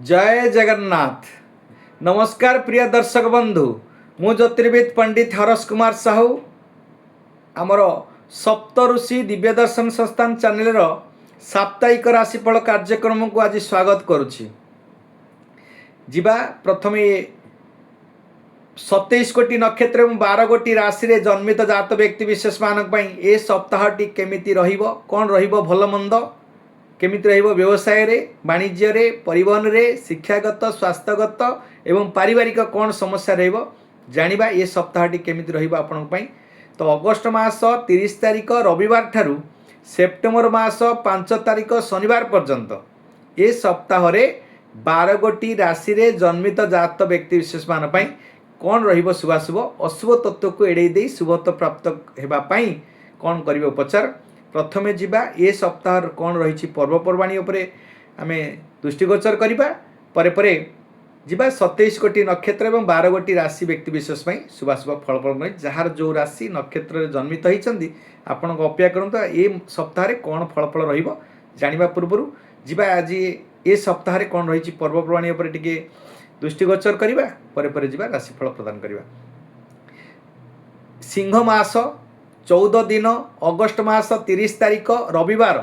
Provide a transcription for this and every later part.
जय जगन्नाथ। नमस्कार प्रिय दर्शक बंधु, मु ज्योतिर्विद पंडित हरस कुमार साहू आमर सप्तऋषि दिव्य दर्शन संस्थान चैनल साप्ताहिक राशिफल कार्यक्रम को आज स्वागत करुछि। जिबा प्रथम 27 कोटी नक्षत्र और 12 कोटी राशि रे जन्मित जात व्यक्ति विशेष मानक पई ए सप्ताहटी केमिति रहिबो, कोन रहिबो, भल मंद केमिति रहिबो, व्यवसाय रे, वाणिज्य रे, परिवहन रे, शिक्षागत, स्वास्थ्यगत एवं पारिवारिक कोन समस्या रहिबो जानिबा। ए सप्ताहटी केमिति रहिबो आपन पई। तो अगस्त मास 30 तारिख रविवार ठारू सेप्टेम्बर मास 5 तारिख शनिवार पर्यंत ए सप्ताह रे 12 गोटी राशि रे जन्मित जात व्यक्ति विशेष मान पई कौन रहिबो शुभाशुभ अशुभ तत्व को एड़े दे शुभत्व प्राप्त हेबा पई कौन करिवे उपचार। प्रथमे जिबा ए सप्ताह कौन रही पर्वपर्वाणी उपरे आमे दृष्टिगोचर करिबा। परे परे जिबा 27 कोटी नक्षत्र एवं 12 गोटी राशि व्यक्ति विशेष पई शुभाशुभ फलफल नहीं जार जो राशि नक्षत्र रे जन्मित होइचंदी आपण को अपेक्षा करंतु ए सप्ताह रे कौन फलफल रहिबो जानिबा पूर्वरु जिबा आज ए सप्ताह रे कौन रही पर्वपर्वाणी उपरे टिके दृष्टिगोचर करिबा। परे परे जिबा राशिफल प्रदान करिबा। सिंह मास 14 दिन अगस्त मास 30 तारिख रविवार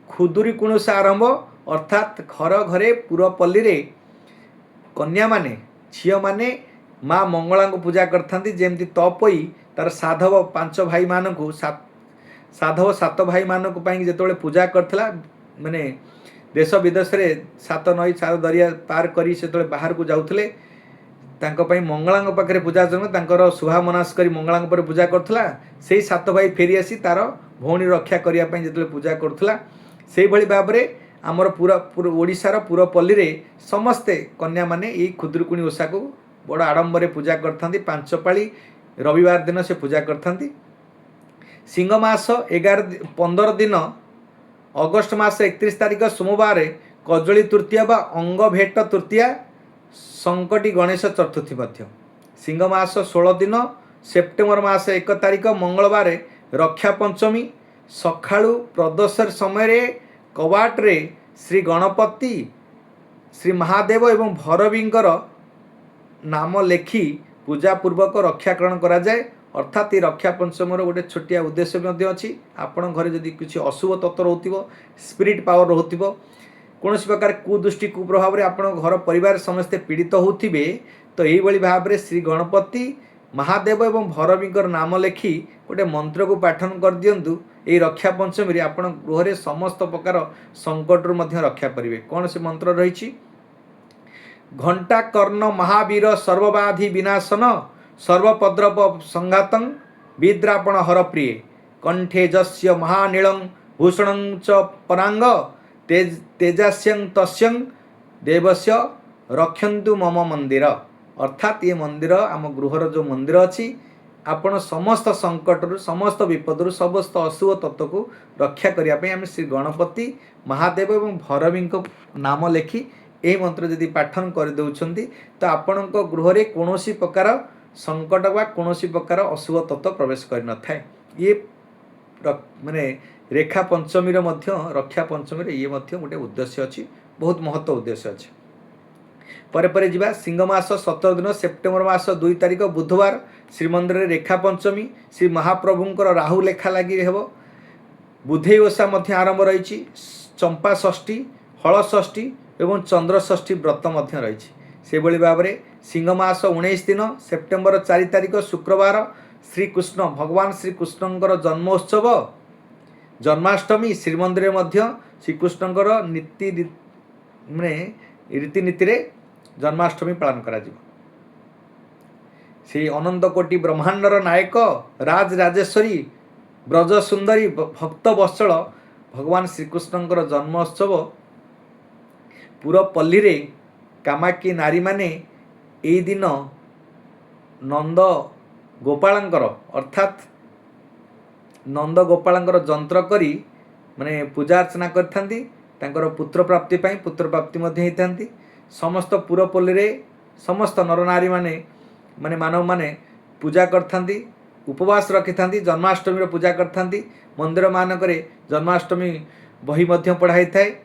खुदुरी कुणुष आरंभ अर्थात घर घरे पुरपल्ली रे कन्या माने झियो माने माँ मंगला को पूजा करथांती। जेमती तपई तार साधव 5 भाई मान को साधव 7 भाई मान को जेतोले पूजा करथला माने देश विदेश रे 7 नई 7 दरिया पार करी से बाहर को जाउथले तांको पई मंगला पाखे पूजा कर शुभा मनास करी मंगला पर पूजा करथला। से 7 भाई फेरी आसी तार भौणी रक्षा करिया पई जेतले पूजा करथला से भली भाबरे आमर पूरा ओडिशार पुरपल्ली रे समस्ते कन्या माने ए खुदुरुकुणी ओषा को बड़ आडंबर पूजा करथांती। 5 पाली रविवार दिन से पूजा करथांती। सिंह मास 15 दिन अगस्त मास 31 तारिख सोमवार कजली तृतीया बा अंग भेट तृतीया संकटी गणेश चतुर्थी मध्य। सिंह मास 16 दिन सेप्टेम्बर मास 1 तारिख मंगलवार रक्षा पंचमी सखाळु प्रदोषर समय कवाट रे श्री गणपति श्री महादेव एवं भैरवींकर नाम लेखि पूजा पूर्वक रक्षाकरण करा जाए। अर्थात ये रक्षा पंचमर गोटे छोटिया उद्देश्य भी अच्छी। आपण घरे जदि किसी अशुभ तत्व रोथिबो, स्पिरिट पावर रोथिबो, कौन प्रकार कुदृष्टि कुप्रभाव में आपण घर परिवार समस्ते पीड़ित होथिबे तो यही भाव में श्री गणपति महादेव एवं भैरवींकर नाम लेखि गोटे मंत्र को पाठन कर दियंतु। ये रक्षा पंचमी आपण गृह समस्त प्रकार संकट रक्षा करेंगे। कौन से मंत्र रही? घंटा कर्ण महावीर सर्वबाधि विनाशन सर्वपद्रव संघातं विद्रापण हर प्रिय कंठे जस्य महानीलं भूषणं च परांग तेजास्यं तस्यं देवस्य रक्षन्तु मम मंदिर। अर्थात ये मंदिर आम गृहर जो मंदिर अच्छी आपण समस्त संकट समस्त विपद समस्त अशुभ तत्व को रक्षा करने आम श्री गणपति महादेव एवं भैरवी नाम लेखि यही मंत्र यदि पाठन कर दौरान तो आपण गृह कौन प्रकार संकट बा कौन प्रकार अशुभ तत्व प्रवेश कर न थाए। ये माने रेखा पंचमी रक्षा पंचमी ये गोटे उद्देश्य अच्छी, बहुत महत्व उद्देश्य अच्छी। परे परे जिबा सिंह मास 17 दिन सेप्टेम्बर मास 2 तारिख बुधवार श्रीमंदिर रे रेखा पंचमी श्री महाप्रभुंकर राहु लेखा लगी हेबो। बुधेई ओषा आरंभ रही। चंपा षष्ठी, हल षष्ठी एवं चंद्र षष्ठी व्रत रही। से भली भाव में सिंह मास 19 दिन सेप्टेम्बर 4 तारिख शुक्रवार श्रीकृष्ण भगवान श्रीकृष्णंकर जन्मोत्सव जन्माष्टमी श्रीमंदिर श्रीकृष्णंकर नीति माने रीतिनीति रे जन्माष्टमी पालन करा जिवो। श्री अनंत कोटि ब्रह्मांडर नायक राज राजेश्वरी ब्रज सुंदरी भक्त वत्सल भगवान श्रीकृष्णंकर जन्मोत्सव पुरपल्ली रे कामाकी नारी माने एई दिन नंद गोपालंकर अर्थात नंद गोपालंकर जंत्र करी माने पूजा अर्चना करथांती। तांकर पुत्र प्राप्ति पाई पुत्र प्राप्ति मध्य होइथांती। समस्त पुरपल्ली रे समस्त नर नारी माने माने मानव माने पूजा करथांती, उपवास रखिथांती, जन्माष्टमी पूजा करथांती। मंदिर मानकरे जन्माष्टमी बही मध्य पढ़ाई थाए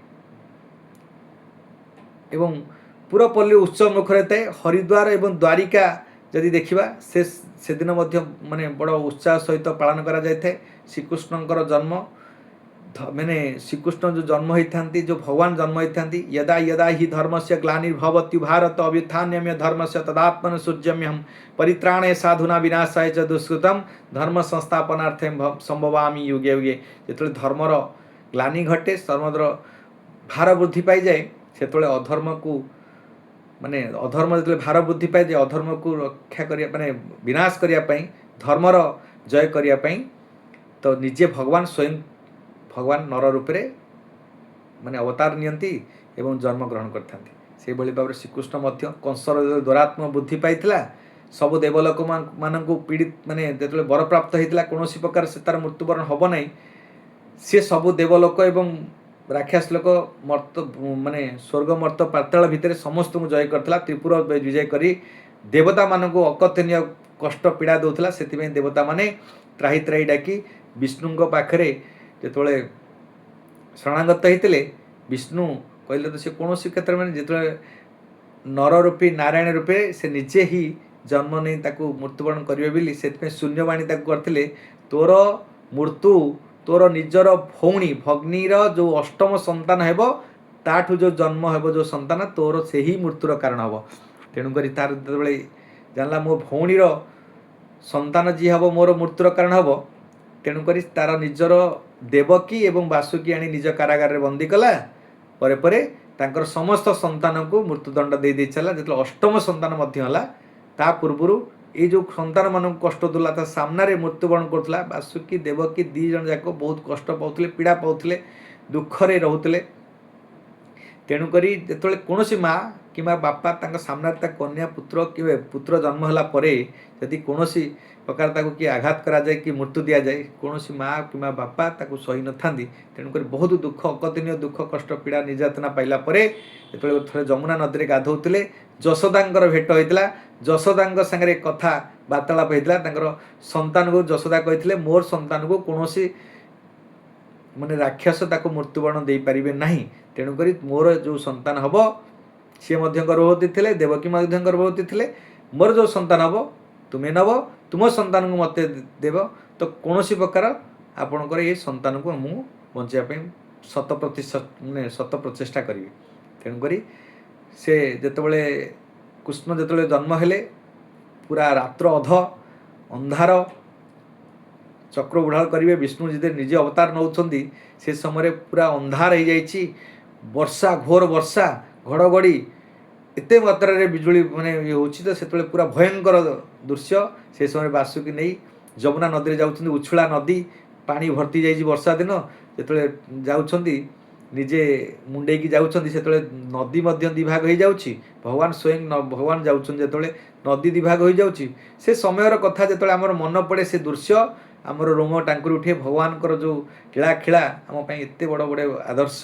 एवं पुरपल्ली उत्सव मुखर थाए। हरिद्वार एवं द्वारिका जदि देखा से दिन माने बड़ उत्साह सहित पालन करा जाय थाए। श्रीकृष्णकर जन्म मैंने श्रीकृष्ण जो जन्म होता जो भगवान जन्म होता यदा यदा ही धर्म से ग्लानिर्भवति भारत अभ्युत्थानम्य धर्म से तदात्मन सूर्यम्यहम परित्राणे साधुना विनाशाय च दुष्कृतम धर्म संस्थापनार्थे संभवामी युगे युगे। जो धर्मर ग्लानि घटे धर्मर भार वृद्धि पाई जाए से अधर्म को माने अधर्म जो भार वृद्धि पाए जाए अधर्म को रक्षा करिया माने विनाश करने धर्मर जय करने तो निजे भगवान स्वयं भगवान नर रूप में माने अवतार नियंती एवं जन्म ग्रहण करते से भाव में श्रीकृष्ण कंसर दुरात्म बुद्धि पाइला सब देवलोक मानू पीड़ित माने जो बर प्राप्त होता कौन प्रकार से तार मृत्युवरण हम ना सी सब देवलोक एवं राक्षस लोक मर्त माने स्वर्ग मर्त पाताल भितर समस्त को जय करता त्रिपुर विजय करी देवता मान को अकथनीय कष्ट पीड़ा दूसरा से देवता माने त्राही त्राही डाकी विष्णु पाखे जो शरणागत होते विष्णु कहले तो सी कौन क्षेत्र में जो नर रूपी नारायण रूपे से निजे ही जन्म नहीं ताकू मृत्युवरण करेंगे बोली से शून्यवाणी करते तोर मृत्यु तोर निजर भौणी भग्नीर जो अष्टम संतान हेब ताठू जो जन्म हेब जो संतान तोर से ही मृत्युर कारण हम तेणुक तार जो जानला मो भौणीर संतान जी हम मोर मृत्युर कारण हम तेणुक तार निजर देवकी एवं वासुकी आनी निज कारागार बंदी कला परे परे तांकर समस्त संतान को मृत्युदंड दे चला जो अष्टम संतान ता पूर्वर ये जो संतान मान कष्ट दूला ता सामने मृत्युवरण करुला वासुकी देवकी दी जन जाक बहुत कष्ट पाते पीड़ा पाते दुखरे रोते तेणुक जो कौन माँ कि बापा सामने कन्या पुत्र कि पुत्र जन्म होला परे यदि कौन प्रकार ताको कि आघात करा जाए कि मृत्यु दि जाए कौन माँ कि बापा ताको सही न था तेणुक बहुत दुख अकथनीय दुख कष्ट पीड़ा निर्यातना पाइला जो थे जमुना नदी में गाधौले जशोदांकर भेट होता जशोदा सागर कथा वार्तालाप होता संतान को जशोदा कहते मोर संतान को कौन माने राक्षस ताको मृत्युवरण दे पारे ना तेणुक मोर जो संतान हम सी गर्भवती थे देवकी गर्भवती थे मोर जो संतान हम तुम्हें नब तुम संतान को मत देव तो कौन प्रकार आपणकर ये संतान को मुझे बचापी शत प्रचेषा करी तेणुक से जितेबाला कृष्ण जो जन्म हेले पूरा रात्र अध अंधार चक्र उढ़ाल करेंगे विष्णु जी निजे अवतार नौकरी से समय पूरा अंधार हो जाइए वर्षा घोर वर्षा घड़घड़ी एत मात्रा बिजुली माने ये होची तो से पूरा भयंकर दृश्य से समय वासुकी नहीं जमुना नदी में जाऊँ उछुला नदी पानी भर्ती जाइए वर्षा दिन जो जाऊँगी निजे मुंडे की जाऊँगी से नदी दिभाग हो जाऊँगी भगवान स्वयं भगवान जाऊँच जो नदी दिभाग हो जाऊँगी से समय कथा जो आमर मन पड़े से दृश्य आमर रोम टांकुरी उठे भगवान जो लीला खेला आम एत बड़ बड़े आदर्श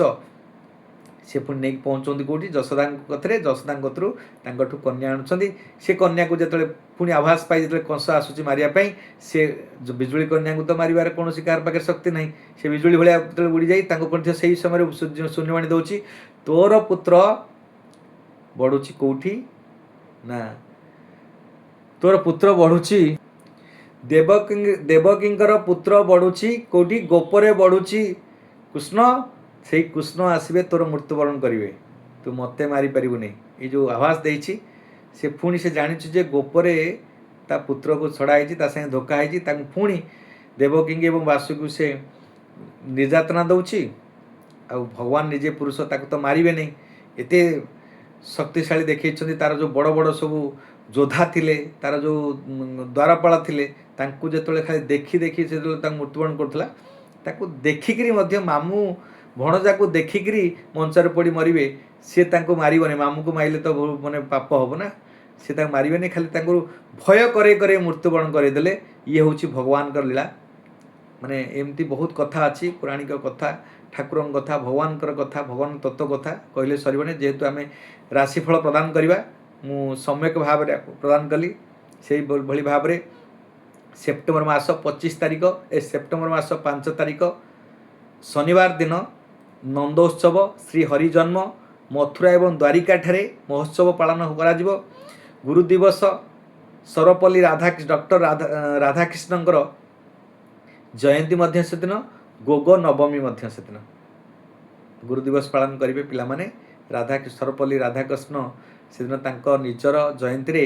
से पुणी नहीं पहुँचती कौटी जशोदा कथे जशोदा कतरू कन्या आणुंट से कन्या को जो पुणी आभास पाई जो कंस आसूँ मारे से जो बिजुली कन्या को तो मारे कौन कार पाखे शक्ति ना से बिजुली भाया जो उड़ी जाए से समय शून्यवाणी दौर तोर पुत्र बढ़ुची कौटी ना तोर पुत्र बढ़ुची देवकींकर पुत्र बढ़ुची कौटी गोपरे बढ़ुची कृष्ण से कृष्ण आसबे तोर मृत्युवरण करेंगे तू मत मारी पारू नहीं ये जो आवास देती से पुणी से जानी जे गोपरे ता पुत्र को छड़ाई संगे धोखा होती पुणी देवकी एवं वासुकी से निर्यातना दौची आ भगवान निजे पुरुष ताको तो मारे नहीं एते शक्तिशाली देखते तार जो बड़ बड़ सब योद्धा थिले तार जो द्वारपाल थिले तांकु जो खाली देखी देखी से मृत्युवरण करुला ताकू देखिकी मामू भणजा को देखिकी मंचार पड़ी मरवे सी मारे मामू को मारे तो माने पाप हम ना सी मारे नहीं खाली भय करे करे मृत्युवरण करदेले ये हूँ भगवान का लीला माने एमती बहुत कथा अच्छी पौराणिक कथा ठाकुर कथा भगवान कथा भगवान तत्व कथा कहले सरबने जेहेतु आम राशिफल प्रदान करवा मु सम्यक भाव प्रदान कली से भली भाव में सेप्टेम्बर मास 25 तारिख सेप्टेम्बर मास 5 तारिख शनिवार दिन नंदोत्सव श्री हरि जन्म मथुरा एवं द्वारिका ठारे महोत्सव पालन कराजिब। गुरु दिवस सर्वपल्ली डॉक्टर राधाकृष्णଙ୍କର जयंती मध्य से दिन गोग नवमी मध्य से दिन गुरु दिवस पालन करेंगे पिलामाने। सर्वपल्ली राधाकृष्ण से दिन तांको निजर जयंती रे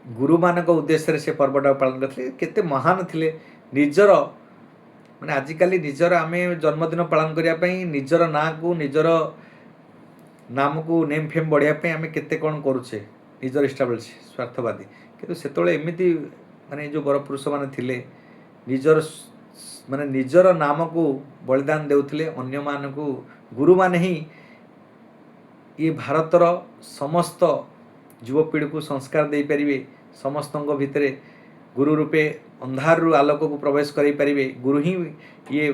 गुरु मानक उद्देश्य से पर्वटा पालन करते केते महान थिले। निजर माने आजिकाली निजर आमे जन्मदिन पालन करने निजर ना को निजर नाम को नेम फेम बढ़िया आमे केते कौन करुचे निजर इष्टाब्लिश स्वार्थवादी किंतु सेतोले एमिति माने जो बर पुरुष माने थिले निजर माने निजर नाम को बलिदान देउथिले अन्य मान को गुरु माने ही ये भारतर समस्त युवपीढ़ी को संस्कार दे पारिबे। समस्त भितर गुरु रूपे अंधार रु आलोक को प्रवेश करें पारिबे। गुरु ही ये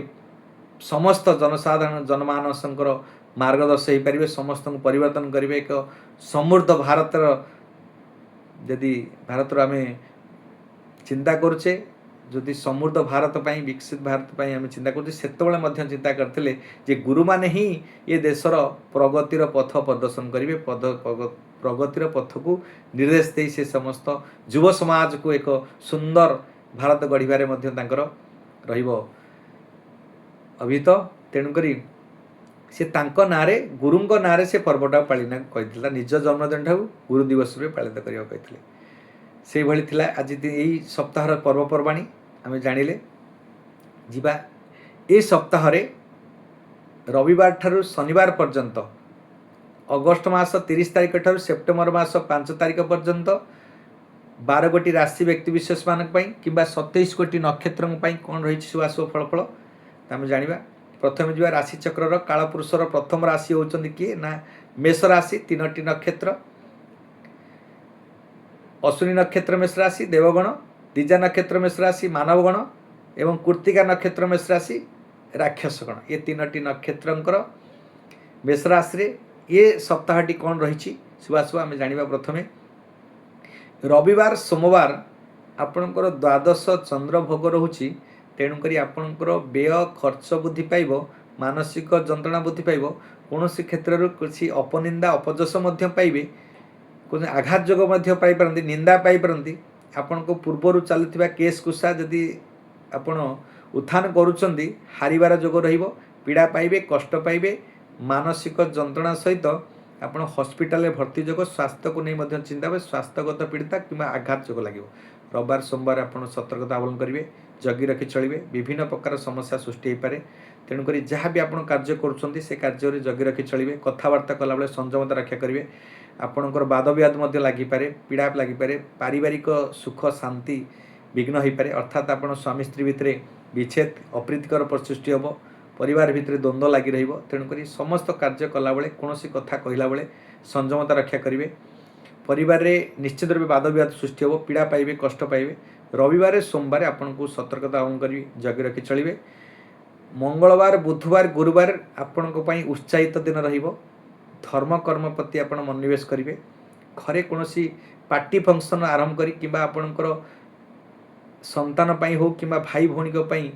समस्त जनसाधारण जनमानसंकर मार्गदर्शन हो पारिबे। समस्त को परिवर्तन करेंगे एक समृद्ध भारतर यदि भारतर आमे चिंता करुचे जदि समृद्ध भारत पाई विकसित भारत पाई आम चिंता करुचे सेतबेले चिंता करते जे गुरु माने ही ये देशर प्रगतिर पथ प्रदर्शन करेंगे। प्रगतिर पथ को निर्देश दे से समस्त युव समाज को एक सुंदर भारत गढ़िबारे रहिबो अभित। तेणुक से तांको नारे गुरुंको नारे से पर्वटा पालिना कही निज जन्मदिन ठाऊ गुरु दिवस रे पालित करिया कही से भली थिला। आज यही सप्ताहर पर्वपर्वाणी आम जानिले जिबा ए सप्ताह रे रविवार ठारू शनिवार पर्यंत अगस्ट मास 30 तारिख ठारू सेप्टेम्बर मास 5 तारिख पर्यंत 12 गोटी राशि व्यक्ति विशेष मानक पई किबा 27 गोटी नक्षत्रन पई कोन रही शुभाशुभ फलफल आम जानिबा। प्रथम जीवा राशि चक्र कालपुरुषर प्रथम राशि होचंदी किए ना मेष राशि 3टी नक्षत्र अश्विनी नक्षत्र मेष राशि देवगण, द्विजा नक्षत्र मेष राशि मानवगण एवं कृत्तिका नक्षत्र मेष राशि राक्षसगण। ये 3टी नक्षत्रंकर मेष राशि रे ये सप्ताहटी कौन रही शुभाशुभ आम जानिबा। प्रथमे रविवार सोमवार आपणकर द्वादश चंद्र भोग रोची। तेणुक आपणकर व्यय खर्च बुद्धि पाइब, मानसिक जंत्रणा बुद्धि पाइब, कौन क्षेत्र किसी अपनिंदा अपजस पाइबे, कौन आघात जोग पाइपारती, निंदा पाइपारती। आपण को पूर्वर चलुवा केस कुसा जदि आपण उत्थान करुँच हारिबार जोग रहिबो, पीड़ा पाइबे, कष्ट पाइबे, मानसिक जंत्रणा सहित आपण हॉस्पिटल भर्ती जोग स्वास्थ्य को नहीं चिंता हे स्वास्थ्यगत पीड़िता कि आघात जोग लगे। रविवार सोमवार आप सतर्कता अवलंबन करेंगे, जगी रखी चलिए, विभिन्न प्रकार समस्या सृष्टि हो पाए। तेणुक जहाँ भी आप कार्य करुँच से कार्य जगी रखी चलिए, कथबार्ता कला बेले संयमता रक्षा करेंगे। आपणकर वाद विवाद लगिपे, पीड़ा लगिपे, पारिवारिक सुख शांति विघ्न हो पाए। अर्थात आप स्वामी स्त्री भितर विच्छेद अप्रीतिकर परिसृष्टि हम, परिवार भितर द्वंद्व लगी रही। तेणुक समस्त कार्य कला बेले कौन कथा कहला बेले संयमता रक्षा करेंगे। परिवार रे निश्चित रूप वाद विवाद सृष्टि हो, पीड़ा पाइबे, कष्ट पाइबे। रविवार सोमवार आपन को सतर्कता अवलंबन करी जगी रखी चलिए। मंगलवार बुधवार गुरुवार आपण को पई उत्साहित दिन रहिबो। धर्म कर्म प्रति आपण मनोनिवेश करेंगे। घरे कौन पार्टी फंक्शन आरंभ करी किंबा आपणकर संतान पई हो किंबा भाई भौणी को पई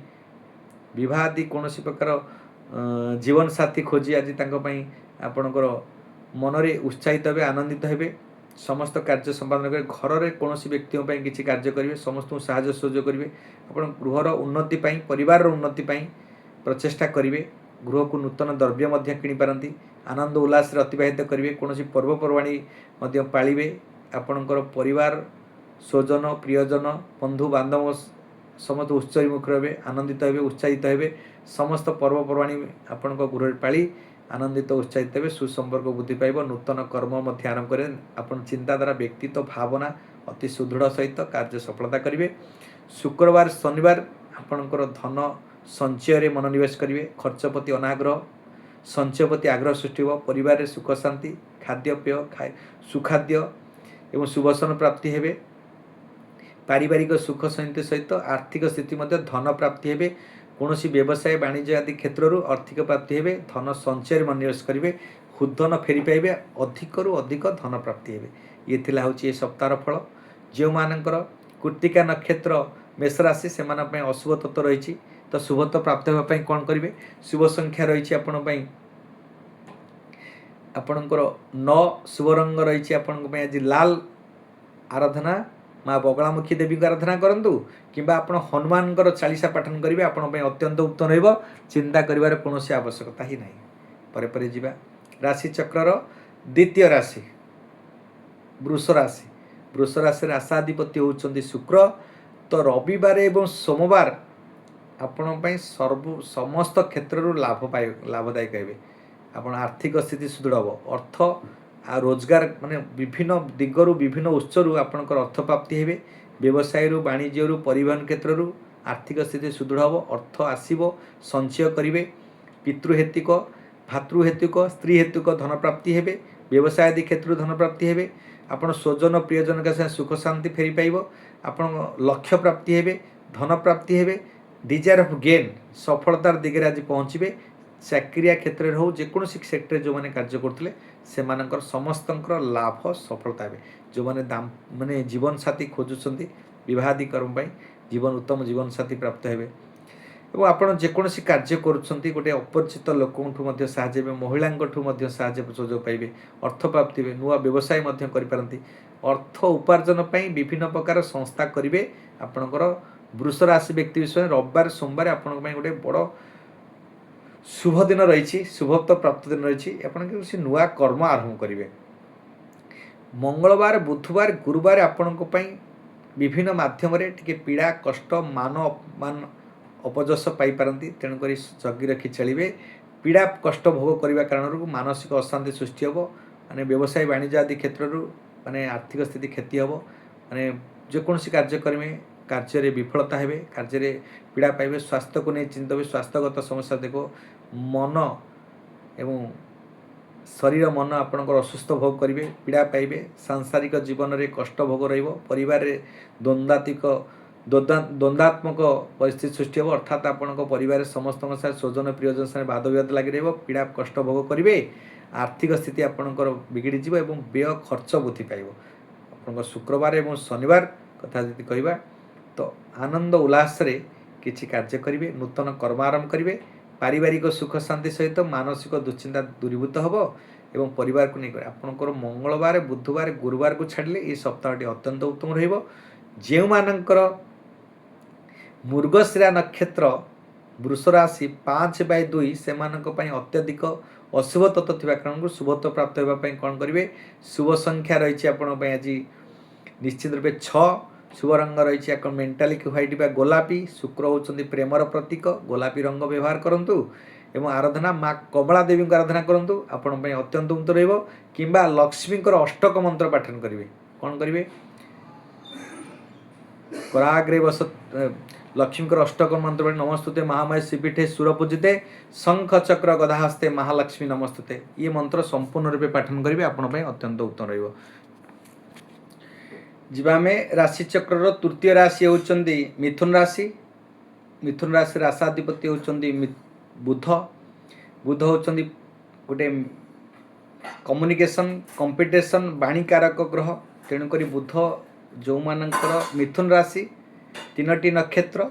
विवाह आदि कौन प्रकार जीवन साथी खोजी आज आपणकर मनरे उत्साहित हे, आनंदित हे। समस्त कार्य संपादन करें। घर में कौन व्यक्ति किसी कार्य करेंगे, समस्त को साहाय्य सहयोग करेंगे। आप गृहर उन्नति पाई, परिवार उन्नति पाई प्रचेषा करेंगे। गृह को नूतन द्रव्य किणी पारती, आनंद उल्लास अतिबाहित करेंगे। कौन पर्वपर्वाणी पालिबे। आपणकर परिवार स्वजन प्रियजन बंधु बांधव समस्त उत्सवमुख रहे, आनंदित हे, उत्साहित हे। समस्त पर्वपर्वाणी आपण गृह पाली आनंदित उत्साहित हे, सुसंपर्क वृद्धि पाइब। नूतन कर्म आरंभ करें। आपण चिंताधारा व्यक्तित्व भावना अति सुदृढ़ सहित कार्य सफलता करेंगे। शुक्रवार शनिवार आपणकर धन संचय मनोनिवेश करेंगे। खर्च प्रति अनाग्रह, संचय प्रति आग्रह सृष्टि हो। परिवार में सुख शांति, खाद्यपेय सुखाद्य एवं सुभसन प्राप्ति हे। पारिवारिक सुख शांति सहित आर्थिक स्थिति धन प्राप्ति हे। कौन व्यवसाय वाणिज्य आदि क्षेत्र आर्थिक प्राप्ति हे। धन संचय मनोनिवेश करेंगे। हुद्धन फेरी पाइबे, अधिक रु अधिक धन प्राप्ति हे। ये थिला होची सप्ताह फल। जो मानकर कृत्तिका नक्षत्र मेष राशि से अशुभ तत्व रही, तो शुभत्व प्राप्त होगापी कौन करेंगे। शुभ संख्या रही आपण ଆପଣଙ୍କର 9 शुभ रंग रही आपण आज लाल आराधना माँ बगलामुखी देवी को आराधना करंतु किंबा आपण हनुमान चालीसा पाठन करेंगे आपण अत्यंत उत्तम रहिबो चिंता करिवार कोनोसी आवश्यकता ही नहीं। परे परे जीवा राशि चक्रर द्वितीय राशि वृष राशि। वृष राशि राशाधिपति होउचंदी शुक्र। तो रविवार एवं सोमवार आपण समस्त क्षेत्र लाभदायक हे। आपण आर्थिक स्थिति सुदृढ़ हम अर्थ आ रोजगार माने विभिन्न दिगरु विभिन्न उत्सरु आपणकर अर्थ प्राप्ति हेबे। व्यवसाय वाणिज्य परिवहन क्षेत्र आर्थिक स्थिति सुदृढ़ हम अर्थ आसीबो संचय करिवे। पितृहेतुक भातृहेतुक स्त्री हेतुक धन प्राप्ति हेबे। व्यवसाय आदि क्षेत्र धन प्राप्ति हेबे। आपण स्वजन प्रियजन का साथ सुख शांति फेरी पाइबो। आपण लक्ष्य प्राप्ति हेबे धन प्राप्ति हेबे। डिजायर ऑफ गेन सफलतार दिगरे आज पहुँचे। चाकरिया क्षेत्र में हो जेकोसी सेक्टर जो मैंने कार्य करते से समस्तंकर लाभ सफलता हे। जो मैंने दाम माने जीवन साथी खोजुंट बहादी कर्म जीवन उत्तम जीवन साथी प्राप्त हे। और आपड़ जेकोसी कार्य करुँच गोटे अपरिचित लोक साहय महिला साहय सुजोग पाइबे। अर्थ प्राप्ति हे नुआ व्यवसाय करें अर्थ उपार्जन विभिन्न प्रकार संस्था करेंगे। आपणकर वृष राशि व्यक्ति विषय रविवार सोमवार आपण गोटे बड़ शुभ दिन रही शुभत्व प्राप्त दिन रही आप नुआ कर्म आरंभ करेंगे। मंगलवार बुधवार गुरुवार आपण विभिन्न माध्यम टी पीड़ा कष्ट मान अपमान अपजस पाइपारती। तेणुक जगी रखी चलिए। पीड़ा कष्ट भोग करने कारण मानसिक अशांति सृष्टि हम माने व्यवसाय वाणिज्य आदि क्षेत्र माने आर्थिक स्थिति क्षति हम माने जेकोसी कार्य करेंगे कार्य विफलता हे। कार्य पीड़ा पाइबे। स्वास्थ्य को नहीं चिंता भी स्वास्थ्यगत समस्या देखो मन एवं शरीर मन आपणकर असुस्थ भोग करेंगे पीड़ा पाइबे। सांसारिक जीवन में कष्ट भोग रहिबो। द्वंद्वात्मक परिस्थिति सृष्टि हो अर्थात आपण परिवार समस्त स्वजन प्रियजन साथ वाद विवाद लगी रहिबो। पीड़ा कष्ट भोग करेंगे। आर्थिक स्थिति आपणकर बिगड़ी जीव एवं व्यय खर्च वृद्धि पाइबो। आपणकर शुक्रवार एवं शनिवार कथा यदि कहबा तो आनंद उल्लास रे किछि कार्य करेंगे। नूतन कर्म आरंभ करेंगे। पारिवारिक सुख शांति सहित मानसिक दुश्चिंता दूरीभूत हम एवं परिवार को लेकर आपणकर मंगलवार बुधवार गुरुवार को छाड़िले ये सप्ताहटी अत्यंत उत्तम रहिबो। जेउ मानकर मृगशिरा नक्षत्र वृष राशि 5/2 से अत्यधिक अशुभ तत्व थिबा कारण शुभत्व प्राप्त होगा कौन करेंगे। शुभ संख्या रही आज निश्चित रूपे 6। शुभ रंग रही आप मेंटालिक व्हाइट बा गोलापी। शुक्र होउचंदी प्रेमर प्रतीक गोलापी रंग व्यवहार करंतु एवं आराधना माँ कमला देवी को आराधना करंतु आपण अत्यंत उन्नत रहिबो। किंबा लक्ष्मी अष्टक मंत्र पाठन करेंगे कौन करेंगे कराग्रे बस लक्ष्मी अष्टक मंत्र नमस्तुते महामाय श्रीपीठे सुरपूजिते शंख चक्र गदा हस्ते महालक्ष्मी नमस्तुते ये मंत्र संपूर्ण रूपे पाठन करेंगे आपण अत्यंत उत्तम रहिबो। जीवा में राशि चक्र तृतीय राशि होउचंदी मिथुन राशि। मिथुन राशि राशाधिपति होउचंदी बुध। बुध होउचंदी गोटे कम्युनिकेशन कंपिटिशन वाणीकारक ग्रह। तेणुक बुध जो मानकर मिथुन राशि 3टी नक्षत्र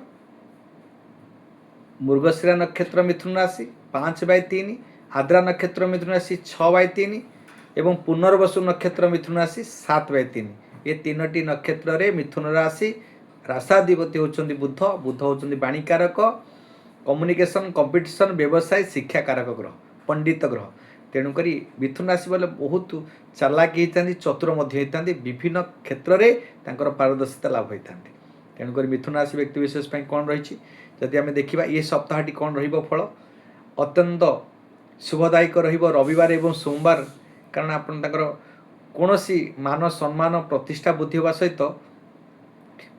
मृगशिरा नक्षत्र मिथुन राशि 5/3 आद्रा नक्षत्र मिथुन राशि 6/3 एवं पुनर्वसु नक्षत्र मिथुन राशि 7/3 ये 3टी नक्षत्र रे मिथुन राशि राशाधिपति होउचंदी बुध। बुध होउचंदी वाणीकारक कम्युनिकेशन कंपिटिशन व्यवसाय शिक्षा कारक ग्रह पंडित ग्रह। तेणुक मिथुन राशि वाले बहुत चालाक होता चतुर होता विभिन्न क्षेत्र में पारदर्शिता लाभ होता। तेणुक मिथुन राशि व्यक्ति विशेष कौन रही जदि आम देखा ये सप्ताहटी कौन रल अत्यंत शुभदायक रविवार एवं सोमवार कारण आप कौन मान सम्मान प्रतिष्ठा बुद्धि होगा सहित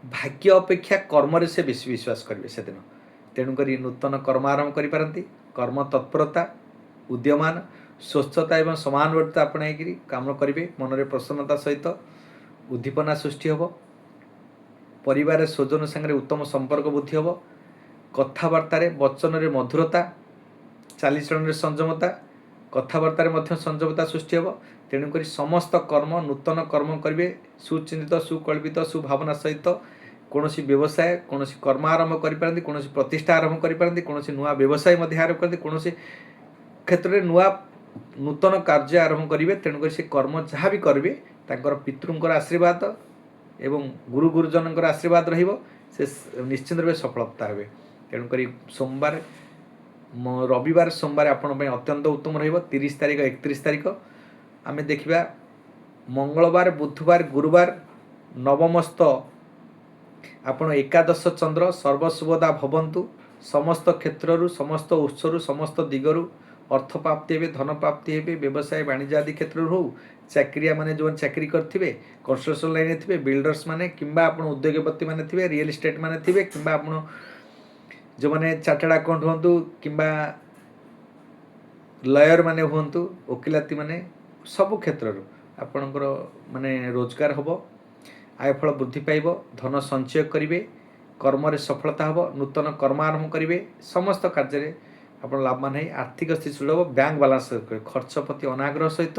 भाग्य अपेक्षा कर्म से बेसी विश्वास करेंगे से दिन। तेणुक नूतन कर्म आरंभ करें कर्म तत्परता उद्यमान स्वच्छता एवं समानुवर्तिता अपनाई काम करेंगे। मन में प्रसन्नता सहित उद्दीपना सृष्टि हम। परिवार स्वजन सांगे उत्तम संपर्क बुद्धि हम। कथबार्ता वचन में मधुरता चालीचलन संयमता कथबार्ता संयमता सृष्टि हम। तेणुक समस्त कर्म नूतन कर्म करेंगे सुचिंतित सुकल्पित सुभावना सहित कौन व्यवसाय कौन कर्म आरंभ करें कौन प्रतिष्ठा आरंभ करें कौन नुआ व्यवसाय आरंभ करते कौन क्षेत्र में नुआ ନୂତନ କାର୍ଯ୍ୟ ଆରମ୍ଭ କରିବେ। ତେଣୁକରି ସେ କର୍ମ ଯାହା ବି କରିବେ ତାଙ୍କର ପିତୃଙ୍କର ଆଶୀର୍ବାଦ ଏବଂ ଗୁରୁ ଗୁରୁଜନଙ୍କର ଆଶୀର୍ବାଦ ରହିବ, ସେ ନିଶ୍ଚିନ୍ତ ରୂପେ ସଫଳତା ହେବେ। ତେଣୁକରି ସୋମବାର ରବିବାର ସୋମବାର ଆପଣଙ୍କ ପାଇଁ ଅତ୍ୟନ୍ତ ଉତ୍ତମ ରହିବ। 30 ତାରିଖ 31 ତାରିଖ ଆମେ ଦେଖିବା। ମଙ୍ଗଳବାର ବୁଧବାର ଗୁରୁବାର ନବମସ୍ତ ଆପଣ ଏକାଦଶ ଚନ୍ଦ୍ର ସର୍ବଶୁଭଦା ଭବନ୍ତୁ। ସମସ୍ତ କ୍ଷେତ୍ରରୁ ସମସ୍ତ ଉତ୍ସରୁ ସମସ୍ତ ଦିଗରୁ ଅର୍ଥ ପ୍ରାପ୍ତି ହେବେ, ଧନ ପ୍ରାପ୍ତି ହେବେ। ବ୍ୟବସାୟ ବାଣିଜ୍ୟ ଆଦି କ୍ଷେତ୍ରରୁ ହେଉ, ଚାକିରିଆ ମାନେ ଯେଉଁମାନେ ଚାକିରି କରିଥିବେ, କନଷ୍ଟ୍ରକ୍ସନ୍ ଲାଇନ୍ରେ ଥିବେ, ବିଲ୍ଡର୍ସ ମାନେ କିମ୍ବା ଆପଣ ଉଦ୍ୟୋଗପତି ମାନେ ଥିବେ, ରିଏଲ୍ ଇଷ୍ଟେଟ୍ ମାନେ ଥିବେ, କିମ୍ବା ଆପଣ ଯେଉଁମାନେ ଚାର୍ଟାର୍ଡ ଆକାଉଣ୍ଟ ହୁଅନ୍ତୁ କିମ୍ବା ଲୟର ମାନେ ହୁଅନ୍ତୁ, ଓକିଲାତି ମାନେ, ସବୁ କ୍ଷେତ୍ରରୁ ଆପଣଙ୍କର ମାନେ ରୋଜଗାର ହେବ, ଆୟଫଳ ବୃଦ୍ଧି ପାଇବ, ଧନ ସଞ୍ଚୟ କରିବେ, କର୍ମରେ ସଫଳତା ହେବ, ନୂତନ କର୍ମ ଆରମ୍ଭ କରିବେ, ସମସ୍ତ କାର୍ଯ୍ୟରେ ଆପଣ ଲାଭବାନ ହେଇ ଆର୍ଥିକ ସ୍ଥିତି ସୁଦୃଢ଼ ହେବ। ବ୍ୟାଙ୍କ ବାଲାନ୍ସ କରିବେ, ଖର୍ଚ୍ଚ ପ୍ରତି ଅନାଗ୍ରହ ସହିତ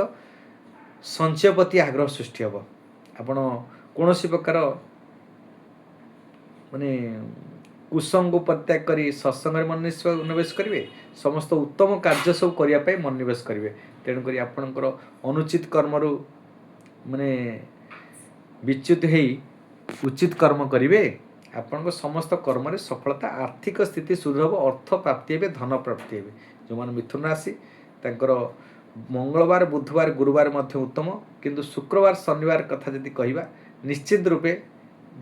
ସଞ୍ଚୟ ପ୍ରତି ଆଗ୍ରହ ସୃଷ୍ଟି ହେବ। ଆପଣ କୌଣସି ପ୍ରକାର ମାନେ କୁସଙ୍ଗକୁ ପରିତ୍ୟାଗ କରି ସତ୍ସଙ୍ଗରେ ମନୋନିବେଶ କରିବେ। ସମସ୍ତ ଉତ୍ତମ କାର୍ଯ୍ୟ ସବୁ କରିବା ପାଇଁ ମନୋନିବେଶ କରିବେ। ତେଣୁକରି ଆପଣଙ୍କର ଅନୁଚିତ କର୍ମରୁ ମାନେ ବିଚ୍ୟୁତ ହେଇ ଉଚିତ କର୍ମ କରିବେ। ଆପଣଙ୍କ ସମସ୍ତ କର୍ମରେ ସଫଳତା, ଆର୍ଥିକ ସ୍ଥିତି ସୁଦୃଢ଼ ହେବ, ଅର୍ଥ ପ୍ରାପ୍ତି ହେବେ, ଧନ ପ୍ରାପ୍ତି ହେବେ। ଯେଉଁମାନେ ମିଥୁନ ରାଶି ତାଙ୍କର ମଙ୍ଗଳବାର ବୁଧବାର ଗୁରୁବାର ମଧ୍ୟ ଉତ୍ତମ, କିନ୍ତୁ ଶୁକ୍ରବାର ଶନିବାର କଥା ଯଦି କହିବା ନିଶ୍ଚିତ ରୂପେ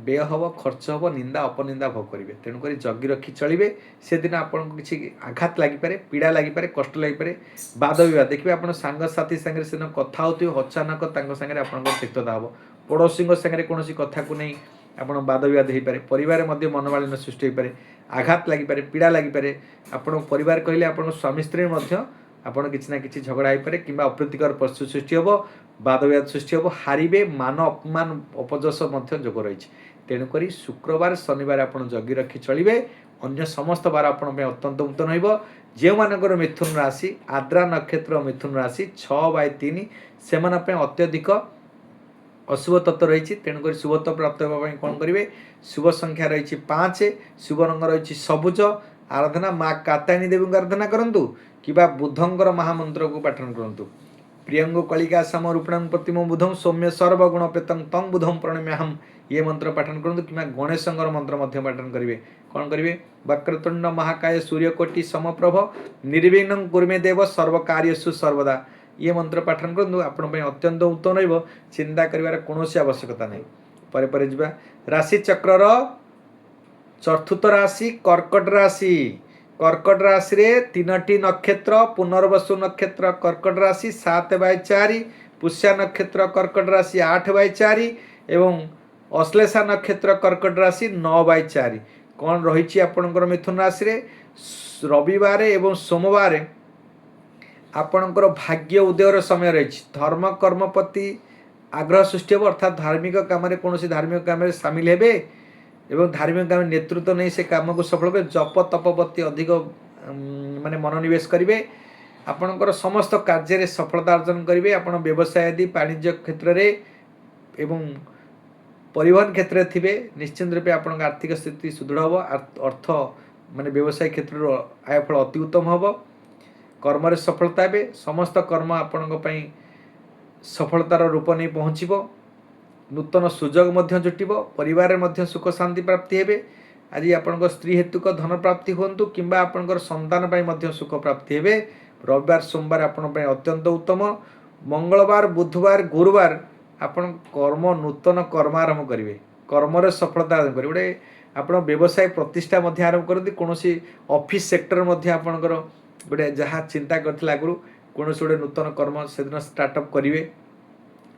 ବ୍ୟୟ ହେବ, ଖର୍ଚ୍ଚ ହେବ, ନିନ୍ଦା ଅପନିନ୍ଦା ଭୋଗ କରିବେ। ତେଣୁକରି ଜଗି ରଖି ଚଳିବେ। ସେଦିନ ଆପଣଙ୍କୁ କିଛି ଆଘାତ ଲାଗିପାରେ, ପୀଡ଼ା ଲାଗିପାରେ, କଷ୍ଟ ଲାଗିପାରେ, ବାଦ ବିବାଦ ଦେଖିବେ। ଆପଣ ସାଙ୍ଗସାଥି ସାଙ୍ଗରେ ସେଦିନ କଥା ହେଉଥିବେ, ଅଚାନକ ତାଙ୍କ ସାଙ୍ଗରେ ଆପଣଙ୍କର ତିକ୍ତତା ହେବ। ପଡ଼ୋଶୀଙ୍କ ସାଙ୍ଗରେ କୌଣସି କଥାକୁ ନେଇ ଆପଣ ବାଦ ବିବାଦ ହୋଇପାରେ। ପରିବାରରେ ମଧ୍ୟ ମନୋମାଳିନ୍ୟ ସୃଷ୍ଟି ହୋଇପାରେ, ଆଘାତ ଲାଗିପାରେ, ପୀଡ଼ା ଲାଗିପାରେ। ଆପଣ ପରିବାର କହିଲେ ଆପଣଙ୍କ ସ୍ୱାମୀ ସ୍ତ୍ରୀ ମଧ୍ୟ ଆପଣ କିଛି ନା କିଛି ଝଗଡ଼ା ହୋଇପାରେ କିମ୍ବା ଅପ୍ରୀତିକର ପରିସ୍ଥିତି ସୃଷ୍ଟି ହେବ, ବାଦ ବିବାଦ ସୃଷ୍ଟି ହେବ, ହାରିବେ, ମାନ ଅପମାନ ଅପଯଶ ମଧ୍ୟ ଯୋଗ ରହିଛି। ତେଣୁକରି ଶୁକ୍ରବାର ଶନିବାର ଆପଣ ଜଗି ରଖି ଚଳିବେ। ଅନ୍ୟ ସମସ୍ତ ବାର ଆପଣଙ୍କ ପାଇଁ ଅତ୍ୟନ୍ତ ଉତ୍ତମ ରହିବ। ଯେଉଁମାନଙ୍କର ମିଥୁନ ରାଶି ଆଦ୍ରା ନକ୍ଷତ୍ର ମିଥୁନ ରାଶି 6/3 ସେମାନଙ୍କ ପାଇଁ ଅତ୍ୟଧିକ ଅଶୁଭ ତତ୍ତ୍ୱ ରହିଛି। ତେଣୁକରି ଶୁଭତ୍ୱ ପ୍ରାପ୍ତ ହେବା ପାଇଁ କ'ଣ କରିବେ? ଶୁଭ ସଂଖ୍ୟା ରହିଛି 5, ଶୁଭ ରଙ୍ଗ ରହିଛି ସବୁଜ। ଆରାଧନା ମା କାତ୍ୟାୟନୀ ଦେବୀଙ୍କୁ ଆରାଧନା କରନ୍ତୁ କିମ୍ବା ବୁଧଙ୍କର ମହାମନ୍ତ୍ରକୁ ପାଠନ କରନ୍ତୁ। ପ୍ରିୟଙ୍ଗ କଳିକା ସମ ରୂପଣଂ ପ୍ରତିମ ବୁଧଂ ସୌମ୍ୟ ସର୍ବଗୁଣ ପ୍ରେତଂ ତଂ ବୁଧଂ ପ୍ରଣମ୍ୟାହମ୍, ଇଏ ମନ୍ତ୍ର ପାଠନ କରନ୍ତୁ କିମ୍ବା ଗଣେଶଙ୍କର ମନ୍ତ୍ର ମଧ୍ୟ ପାଠନ କରିବେ। କ'ଣ କରିବେ? ବକ୍ରତୁଣ୍ଡ ମହାକାୟ ସୂର୍ଯ୍ୟକୋଟି ସମପ୍ରଭ ନିର୍ବିଘ୍ନଂ କୁରୁମେ ଦେବ ସର୍ବକାର୍ୟେଷୁ ସର୍ବଦା, ଇଏ ମନ୍ତ୍ର ପାଠନ କରନ୍ତୁ। ଆପଣଙ୍କ ପାଇଁ ଅତ୍ୟନ୍ତ ଉତ୍ତମ ରହିବ। ଚିନ୍ତା କରିବାର କୌଣସି ଆବଶ୍ୟକତା ନାହିଁ। ପରେ ପରେ ଯିବା ରାଶିଚକ୍ରର ଚତୁର୍ଥ ରାଶି କର୍କଟ ରାଶି। କର୍କଟ ରାଶିରେ 3ଟି ନକ୍ଷତ୍ର, ପୁନର୍ବସୁ ନକ୍ଷତ୍ର କର୍କଟ ରାଶି 7/4, ପୁଷ୍ୟା ନକ୍ଷତ୍ର କର୍କଟ ରାଶି 8/4 ଏବଂ ଅଶ୍ଲେଷା ନକ୍ଷତ୍ର କର୍କଟ ରାଶି 9/4। କ'ଣ ରହିଛି ଆପଣଙ୍କର ମିଥୁନ ରାଶିରେ? ରବିବାର ଏବଂ ସୋମବାର ଆପଣଙ୍କର ଭାଗ୍ୟ ଉଦୟର ସମୟ ରହିଛି। ଧର୍ମ କର୍ମ ପ୍ରତି ଆଗ୍ରହ ସୃଷ୍ଟି ହେବ, ଅର୍ଥାତ୍ ଧାର୍ମିକ କାମରେ କୌଣସି ଧାର୍ମିକ କାମରେ ସାମିଲ ହେବେ ଏବଂ ଧାର୍ମିକ କାମରେ ନେତୃତ୍ୱ ନେଇ ସେ କାମକୁ ସଫଳ ହେବେ। ଜପ ତପ ପ୍ରତି ଅଧିକ ମାନେ ମନୋନିବେଶ କରିବେ। ଆପଣଙ୍କର ସମସ୍ତ କାର୍ଯ୍ୟରେ ସଫଳତା ଅର୍ଜନ କରିବେ। ଆପଣ ବ୍ୟବସାୟ ଆଦି ବାଣିଜ୍ୟ କ୍ଷେତ୍ରରେ ଏବଂ ପରିବହନ କ୍ଷେତ୍ରରେ ଥିବେ, ନିଶ୍ଚିନ୍ତ ରୂପେ ଆପଣଙ୍କ ଆର୍ଥିକ ସ୍ଥିତି ସୁଦୃଢ଼ ହେବ। ଅର୍ଥ ମାନେ ବ୍ୟବସାୟ କ୍ଷେତ୍ରରୁ ଆୟଫଳ ଅତି ଉତ୍ତମ ହେବ। କର୍ମରେ ସଫଳତା ହେବେ। ସମସ୍ତ କର୍ମ ଆପଣଙ୍କ ପାଇଁ ସଫଳତାର ରୂପ ନେଇ ପହଞ୍ଚିବ। ନୂତନ ସୁଯୋଗ ମଧ୍ୟ ଜୁଟିବ। ପରିବାରରେ ମଧ୍ୟ ସୁଖ ଶାନ୍ତି ପ୍ରାପ୍ତି ହେବେ। ଆଜି ଆପଣଙ୍କ ସ୍ତ୍ରୀ ହେତୁକ ଧନ ପ୍ରାପ୍ତି ହୁଅନ୍ତୁ କିମ୍ବା ଆପଣଙ୍କର ସନ୍ତାନ ପାଇଁ ମଧ୍ୟ ସୁଖ ପ୍ରାପ୍ତି ହେବେ। ରବିବାର ସୋମବାର ଆପଣଙ୍କ ପାଇଁ ଅତ୍ୟନ୍ତ ଉତ୍ତମ। ମଙ୍ଗଳବାର ବୁଧବାର ଗୁରୁବାର ଆପଣ ନୂତନ କର୍ମ ଆରମ୍ଭ କରିବେ, କର୍ମରେ ସଫଳତା ଆରମ୍ଭ କରିବେ। ଗୋଟେ ଆପଣ ବ୍ୟବସାୟ ପ୍ରତିଷ୍ଠା ମଧ୍ୟ ଆରମ୍ଭ କରନ୍ତି। କୌଣସି ଅଫିସ୍ ସେକ୍ଟର ମଧ୍ୟ ଆପଣଙ୍କର ଗୋଟେ ଯାହା ଚିନ୍ତା କରିଥିଲେ ଆଗରୁ କୌଣସି ଗୋଟେ ନୂତନ କର୍ମ ସେଦିନ ଷ୍ଟାର୍ଟଅପ୍ କରିବେ।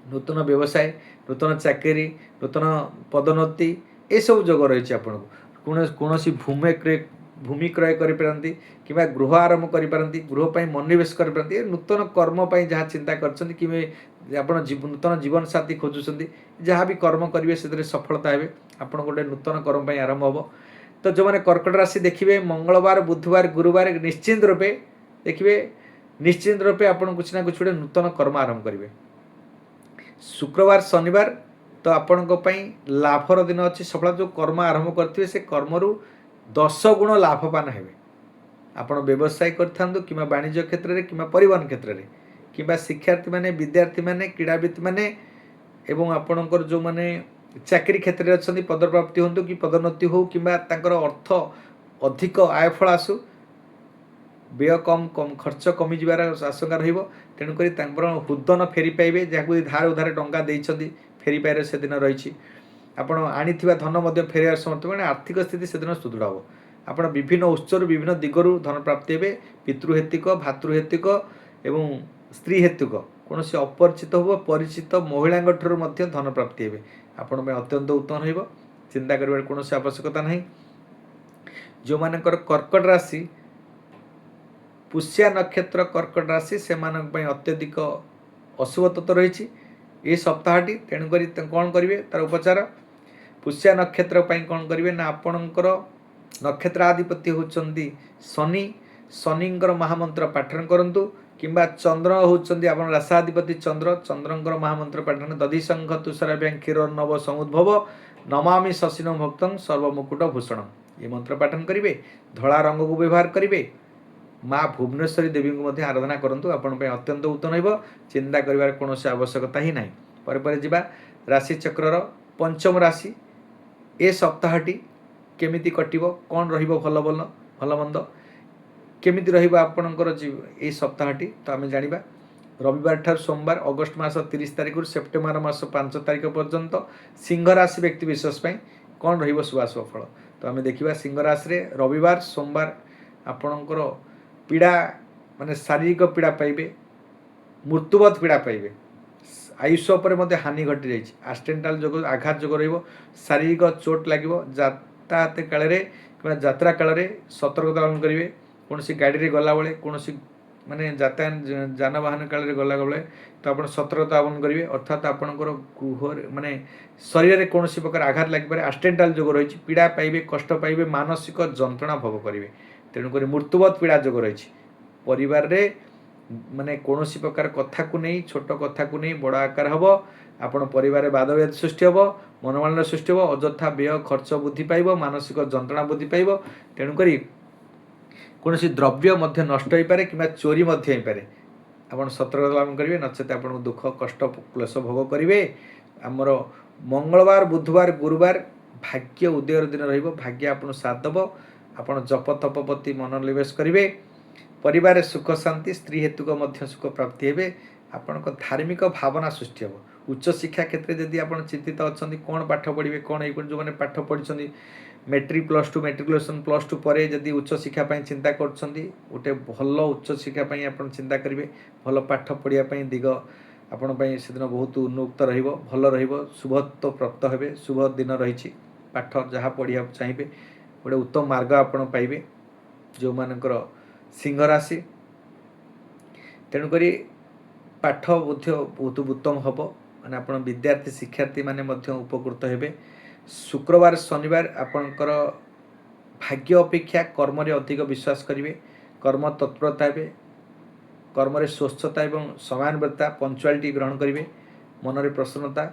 ନୂତନ ବ୍ୟବସାୟ, ନୂତନ ଚାକିରି, ନୂତନ ପଦୋନ୍ନତି ଏସବୁ ଯୋଗ ରହିଛି ଆପଣଙ୍କୁ। କୌଣସି ଭୂମି କ୍ରୟ କରିପାରନ୍ତି କିମ୍ବା ଗୃହ ଆରମ୍ଭ କରିପାରନ୍ତି, ଗୃହ ପାଇଁ ମନୋନିବେଶ କରିପାରନ୍ତି। ନୂତନ କର୍ମ ପାଇଁ ଯାହା ଚିନ୍ତା କରିଛନ୍ତି କିମ୍ବା ଆପଣ ନୂତନ ଜୀବନସାଥୀ ଖୋଜୁଛନ୍ତି, ଯାହା ବି କର୍ମ କରିବେ ସେଥିରେ ସଫଳତା ହେବେ। ଆପଣ ଗୋଟେ ନୂତନ କର୍ମ ପାଇଁ ଆରମ୍ଭ ହେବ। ତ ଯେଉଁମାନେ କର୍କଟ ରାଶି ଦେଖିବେ ମଙ୍ଗଳବାର ବୁଧବାର ଗୁରୁବାର ନିଶ୍ଚିନ୍ତ ରୂପେ ଆପଣ କିଛି ନା କିଛି ଗୋଟେ ନୂତନ କର୍ମ ଆରମ୍ଭ କରିବେ। ଶୁକ୍ରବାର ଶନିବାର ତ ଆପଣଙ୍କ ପାଇଁ ଲାଭର ଦିନ ଅଛି। ସଫଳତା ଯେଉଁ କର୍ମ ଆରମ୍ଭ କରିଥିବେ ସେ କର୍ମରୁ 10 ଗୁଣ ଲାଭବାନ ହେବେ। ଆପଣ ବ୍ୟବସାୟ କରିଥାନ୍ତୁ କିମ୍ବା ବାଣିଜ୍ୟ କ୍ଷେତ୍ରରେ କିମ୍ବା ପରିବହନ କ୍ଷେତ୍ରରେ किंबा शिक्षार्थी माने विद्यार्थी माने क्रीड़ाविद माने एवं आपणकर जो माने चाकरी क्षेत्र में अच्छा पदप्राप्ति हूँ कि पदोन्नति हो कि अर्थ अधिक आयफल आसु व्यय कम कम खर्च कमी जबार आशंका तेणुक हृदन फेरी पाइबे जहाँ धार उधार टंका देते फेरी पाइबार से दिन रही आपण आनी धन फेर समर्थ मैंने आर्थिक स्थिति से दिन सुदृढ़ हम आपण विभिन्न उत्सर विभिन्न दिगरू धन प्राप्ति हे पितृहेतुक भातृहेतुक एवं स्त्री हेतुक कौन से अपरिचित हो परिचित महिला धन प्राप्ति हे आपण अत्यंत उत्तम रहिबो चिंता करिबार कौन आवश्यकता नहीं। जो मानकर कर्कट राशि पुष्या नक्षत्र कर्कट राशि से अत्यधिक अशुभ तत्व रही ये सप्ताहटी तेणुक कौन करेंगे तार उपचार पुष्या नक्षत्र कौन करेंगे ना आपणकर नक्षत्राधिपति होती शनि शनिंकर महामंत्र पाठन करूँ किंबा चंद्र होती आप रासाधिपति चंद्र चंद्रंकर महामंत्र पाठन दधि संघ तुषाराभ्यां क्षीर नव समुद्भव नमामि शशिनम भक्तं सर्वमुकुट भूषण ये मंत्र पाठन करेंगे धला रंग को व्यवहार करेंगे माँ भुवनेश्वरी देवी को मध्य आराधना करूँ आपण अत्यंत उत्तम रहिबो चिंता करिवार कौन आवश्यकता ही नहीं। पर जिबा राशि चक्रर पंचम राशि ए सप्ताहटी केमिति कटिबो कौन रहिबो भल भल भल मंद केमिति रहिबो आपणकर ए सप्ताहटी तो आम जानिबा रविवार ठार सोमवार अगस्ट मास 30 तारिख सेप्टेम्बर मास 5 तारिख पर्यंत सिंह राशि व्यक्ति विशेष कौन रहिबो शुभाशुभ फल तो आम देखिबा सिंह राशि रे रविवार सोमवार आपणकर पीड़ा माने शारीरिक पीड़ा पाइबे मृत्युवत पीड़ा पाइबे आयुष पर मध्य हानि घटी जाइए एक्सीडेंटाल जोग आघात जोग रहिबो शारीरिक चोट लागिबो यातायात काल कि यात्रा काल सतर्कता पालन करेंगे कौन सी गाड़ी रे गला बेले कौन सी माने यातायात जानवाहन काल रे गला बेले तो आप सतर्कता अवलंबन करेंगे अर्थात आपणकर गृह माने शरीर में कौन प्रकार आघात लगे एक्सीडेंटाल जोग रही पीड़ा पाइबे कष्ट पाइबे मानसिक जंत्रणा भोग करेंगे तेणुक मृत्युवत पीड़ा जोग रही परिवार रे माने कौन प्रकार कथा को नहीं छोट कथा को नहीं बड़ आकार हम आपण परिवार बादव्याध सृष्टि हम मनोमालिन्य सृष्टि हम अଯଥା व्यय खर्च वृद्धि पाइब मानसिक जंत्रणा वृद्धि पाइब तेणुक कौन द्रव्य मध्य नष्ट हो पारे कि चोरी हो पारे आप सतर्कता पालन करेंगे नचेत आप दुख कष्ट क्लेश भोग करेंगे आमर मंगलवार बुधवार गुरुवार भाग्य उदयर दिन भाग्य आपन साथ दब आप जप तप प्रति मन निवेश करेंगे परिवार सुख शांति स्त्री हेतुक मध्य सुख प्राप्ति हे आपण धार्मिक भावना सृष्टि हम उच्च शिक्षा क्षेत्र में जदि आप चिंतित अच्छा कौन पाठ पढ़े कौन ये जो मैंने पाठ पढ़ी मेट्रिक +2 मेट्रिकुलेसन +2 पर जदि उच्च शिक्षा चिंता गोटे भल उच्च शिक्षा आप चिंता करेंगे भल पाठ पढ़ाई दिग आपण से दिन बहुत उन्मुक्त भल शुभत्व प्राप्त हे शुभ दिन रही पाठ जहाँ पढ़ा चाहिए गोटे उत्तम मार्ग आपण पाइबे जो मानकर सिंह राशि तेणुक पाठ बहुत उत्तम हम माने आप विद्यार्थी शिक्षार्थी माने उपकृत हेबे शुक्रवार शनिवार आपणकर भाग्य अपेक्षा कर्म रे अधिक विश्वास करेंगे कर्म तत्परता हे कर्म रे स्वच्छता एवं समानता पंचुआलिटी ग्रहण करेंगे मन रे प्रसन्नता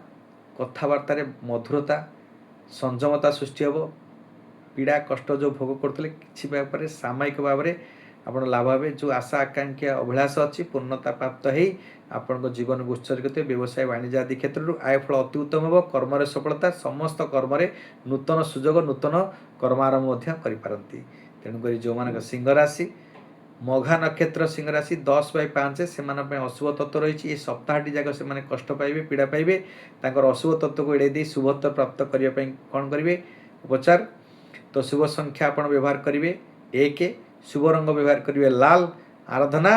कथबार्ता रे मधुरता संयमता सृष्टि हम पीड़ा कष्ट जो भोग करते कि सामयिक भाव में आपण लाभ हे जो आशा आकांक्षा अभिलाष अच्छी पूर्णता प्राप्त हो आपण जीवन को उत्सर्गित व्यवसाय वाणिज्य आदि क्षेत्र आयफल अति उत्तम हो कर्म सफलता समस्त कर्म नूतन सुजोग नूतन कर्मारंभ करपारती तेणुक जो मान सिंह राशि मघा नक्षत्र सिंह राशि 10/5 से अशुभ तत्व रही ये सप्ताहटी जाक से कष्ट पाइबे पीड़ा पाइबे तांकर अशुभ तत्व को एड़े दे शुभत्व प्राप्त करने कौन करेंगे उपचार तो शुभ संख्या आप व्यवहार करेंगे 1 शुभ रंग व्यवहार करेंगे लाल आराधना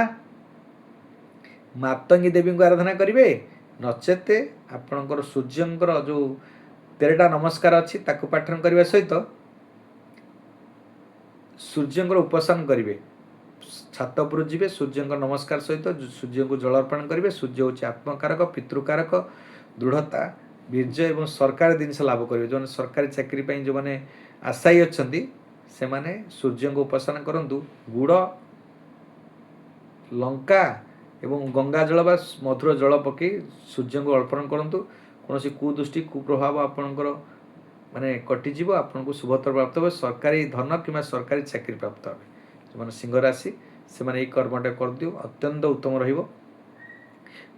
मातंगी देवी को आराधना करेंगे नचेत आपणकर सूर्यंकर जो 13टा नमस्कार अच्छी ताकू पाठन करने सहित सूर्यंकर उपासना करेंगे छात उपर जी सूर्य नमस्कार सहित सूर्य को जल अर्पण करेंगे सूर्य हूँ आत्मकारक पितृकारक दृढ़ता वीर्य और सरकारी जिनस लाभ करेंगे जो सरकारी चाकरी जो मैंने आशायी अच्छा से माने सूर्य को उपासना करंतु गुड़ लंका एवं गंगा जल बा मधुर जल पकई सूर्य को अर्पण करंतु कौन कुदृष्टि कुप्रभाव आपणकर माने कटिजीव आपन को शुभत्व प्राप्त हो सरकारी धन कि सरकारी चाकरी प्राप्त हो जो सिंह राशि से माने कर्मटा कर दियो अत्यंत उत्तम रहिबो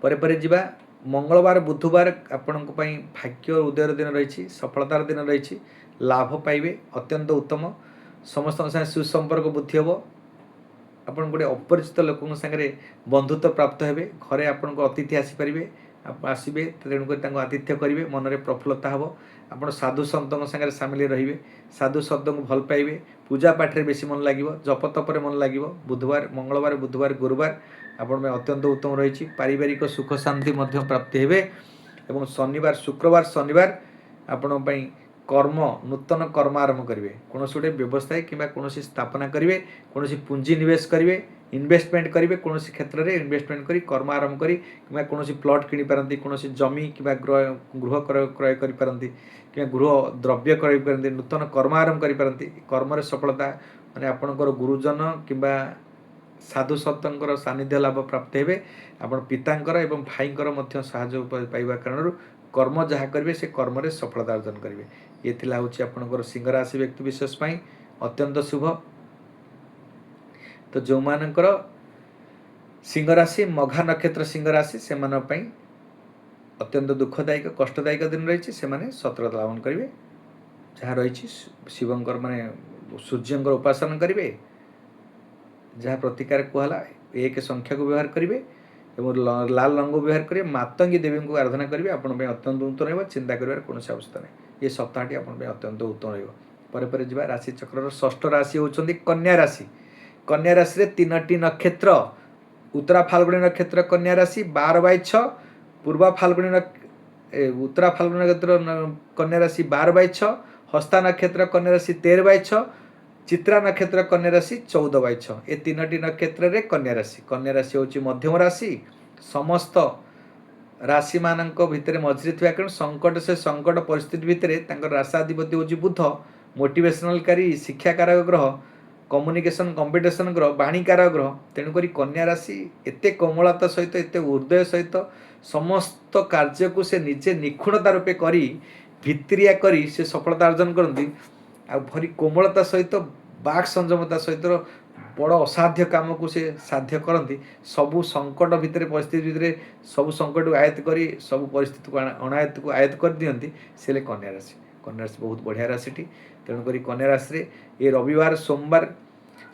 ପରେ ଯିବା मंगलवार बुधवार आपणक भाग्य उदयर दिन रही सफलतार दिन रही लाभ पाइबे अत्यंत उत्तम समस्त साथ सुसंपर्क बुद्धि हम आपन गोटे अपरिचित लोक सागर बंधुत्व प्राप्त हे घरे आपण अतिथि आसीपारे आसबे तेणुक आतिथ्य करेंगे मन में प्रफुल्लता हम आप साधु सतों सागर सामिल रे साधु शब्द को भल पाइबे पूजा पाठ बेसी मन लगे जप तपर मन लगे बुधवार मंगलवार बुधवार गुरुवार आपण अत्यंत उत्तम रही पारिवारिक सुख शांति प्राप्ति हे एवं शनिवार शुक्रवार शनिवार आपण कर्म नूतन कर्म आरंभ करेंगे कौन गोटे व्यवसाय कि कौन स्थापना करेंगे कौन पुंजी निवेश करेंगे इन्वेस्टमेंट करेंगे कौन क्षेत्र में इन्वेस्टमेंट करी कर्म आरंभ करी कि कौन प्लॉट किनी पारती कौन जमी कि गृह क्रय करी कि गृह द्रव्य क्रय करती नूतन कर्म आरंभ करी कर्म सफलता माने आपणकर गुरुजन कि साधु सतंकर सानिध्य लाभ प्राप्त हे आपण पितांकर एवं भाईंकर मध्य साहाय्य पाइबा कारण कर्म जहाँ करेंगे से कर्म रे सफलता अर्जन करेंगे ये थिला होची आपणकर सिंह राशि व्यक्ति विशेष पाई अत्यंत शुभ। तो जो मानकर सिंह राशि मघा नक्षत्र सिंह राशि से अत्यंत दुखदायक कष्टदायक दिन रही से सतर्कता लाभ करेंगे जहाँ रही शिवंकर माने सूर्यंकर उपासना करेंगे जहाँ प्रतिकार कहला एक संख्या को व्यवहार करेंगे एवं लाल रंग व्यवहार करेंगे मातंगी देवी को आराधना करेंगे आपण अत्यंत उत्तम रहा चिंता कर कौन अवस्था नहीं ये सप्ताहटी आप अत्यंत उत्तम रहा जा राशि चक्र षष्ठ राशि होती कन्या राशि। कन्या राशि रे 3टी नक्षत्र उत्तरा फाल्गुनी नक्षत्र कन्या राशि 12/6 पूर्वा फाल्गुनी उत्तरा फाल्गुनी नक्षत्र कन्या राशि 12/6 हस्ता नक्षत्र कन्या राशि 13/6 चित्रा नक्षत्र कन्या राशि 14/6 ये 3टी नक्षत्र रे कन्या राशि होची मध्यम राशि समस्त राशि मानक भितर मझिरे थिबा कारण संकट से संकट परिस्थिति भितर तांकर राशाधिपति होची बुध मोटिवेशनल कारी शिक्षाकारक ग्रह कम्युनिकेशन कंपिटिशन ग्रह बाणीकारक ग्रह तेणुक कन्या राशि एते कोमलता सहित एते हृदय सहित समस्त कार्य को से निजे निखुणता रूपे करी भित्रिया करी से सफलता अर्जन करती आ भरी कोमलता सहित बाक संयमता सहित बड़ असाध्य काम को से साध्य करती सबू संकट भितर परिस्थिति भितर सबू संकट को आयत्त करी सबू परिस्थिति को अनायत्त को आयत्त कर दियंती से कन्या राशि बहुत बढ़िया राशिटी तेणुक कन्या राशि ये रविवार सोमवार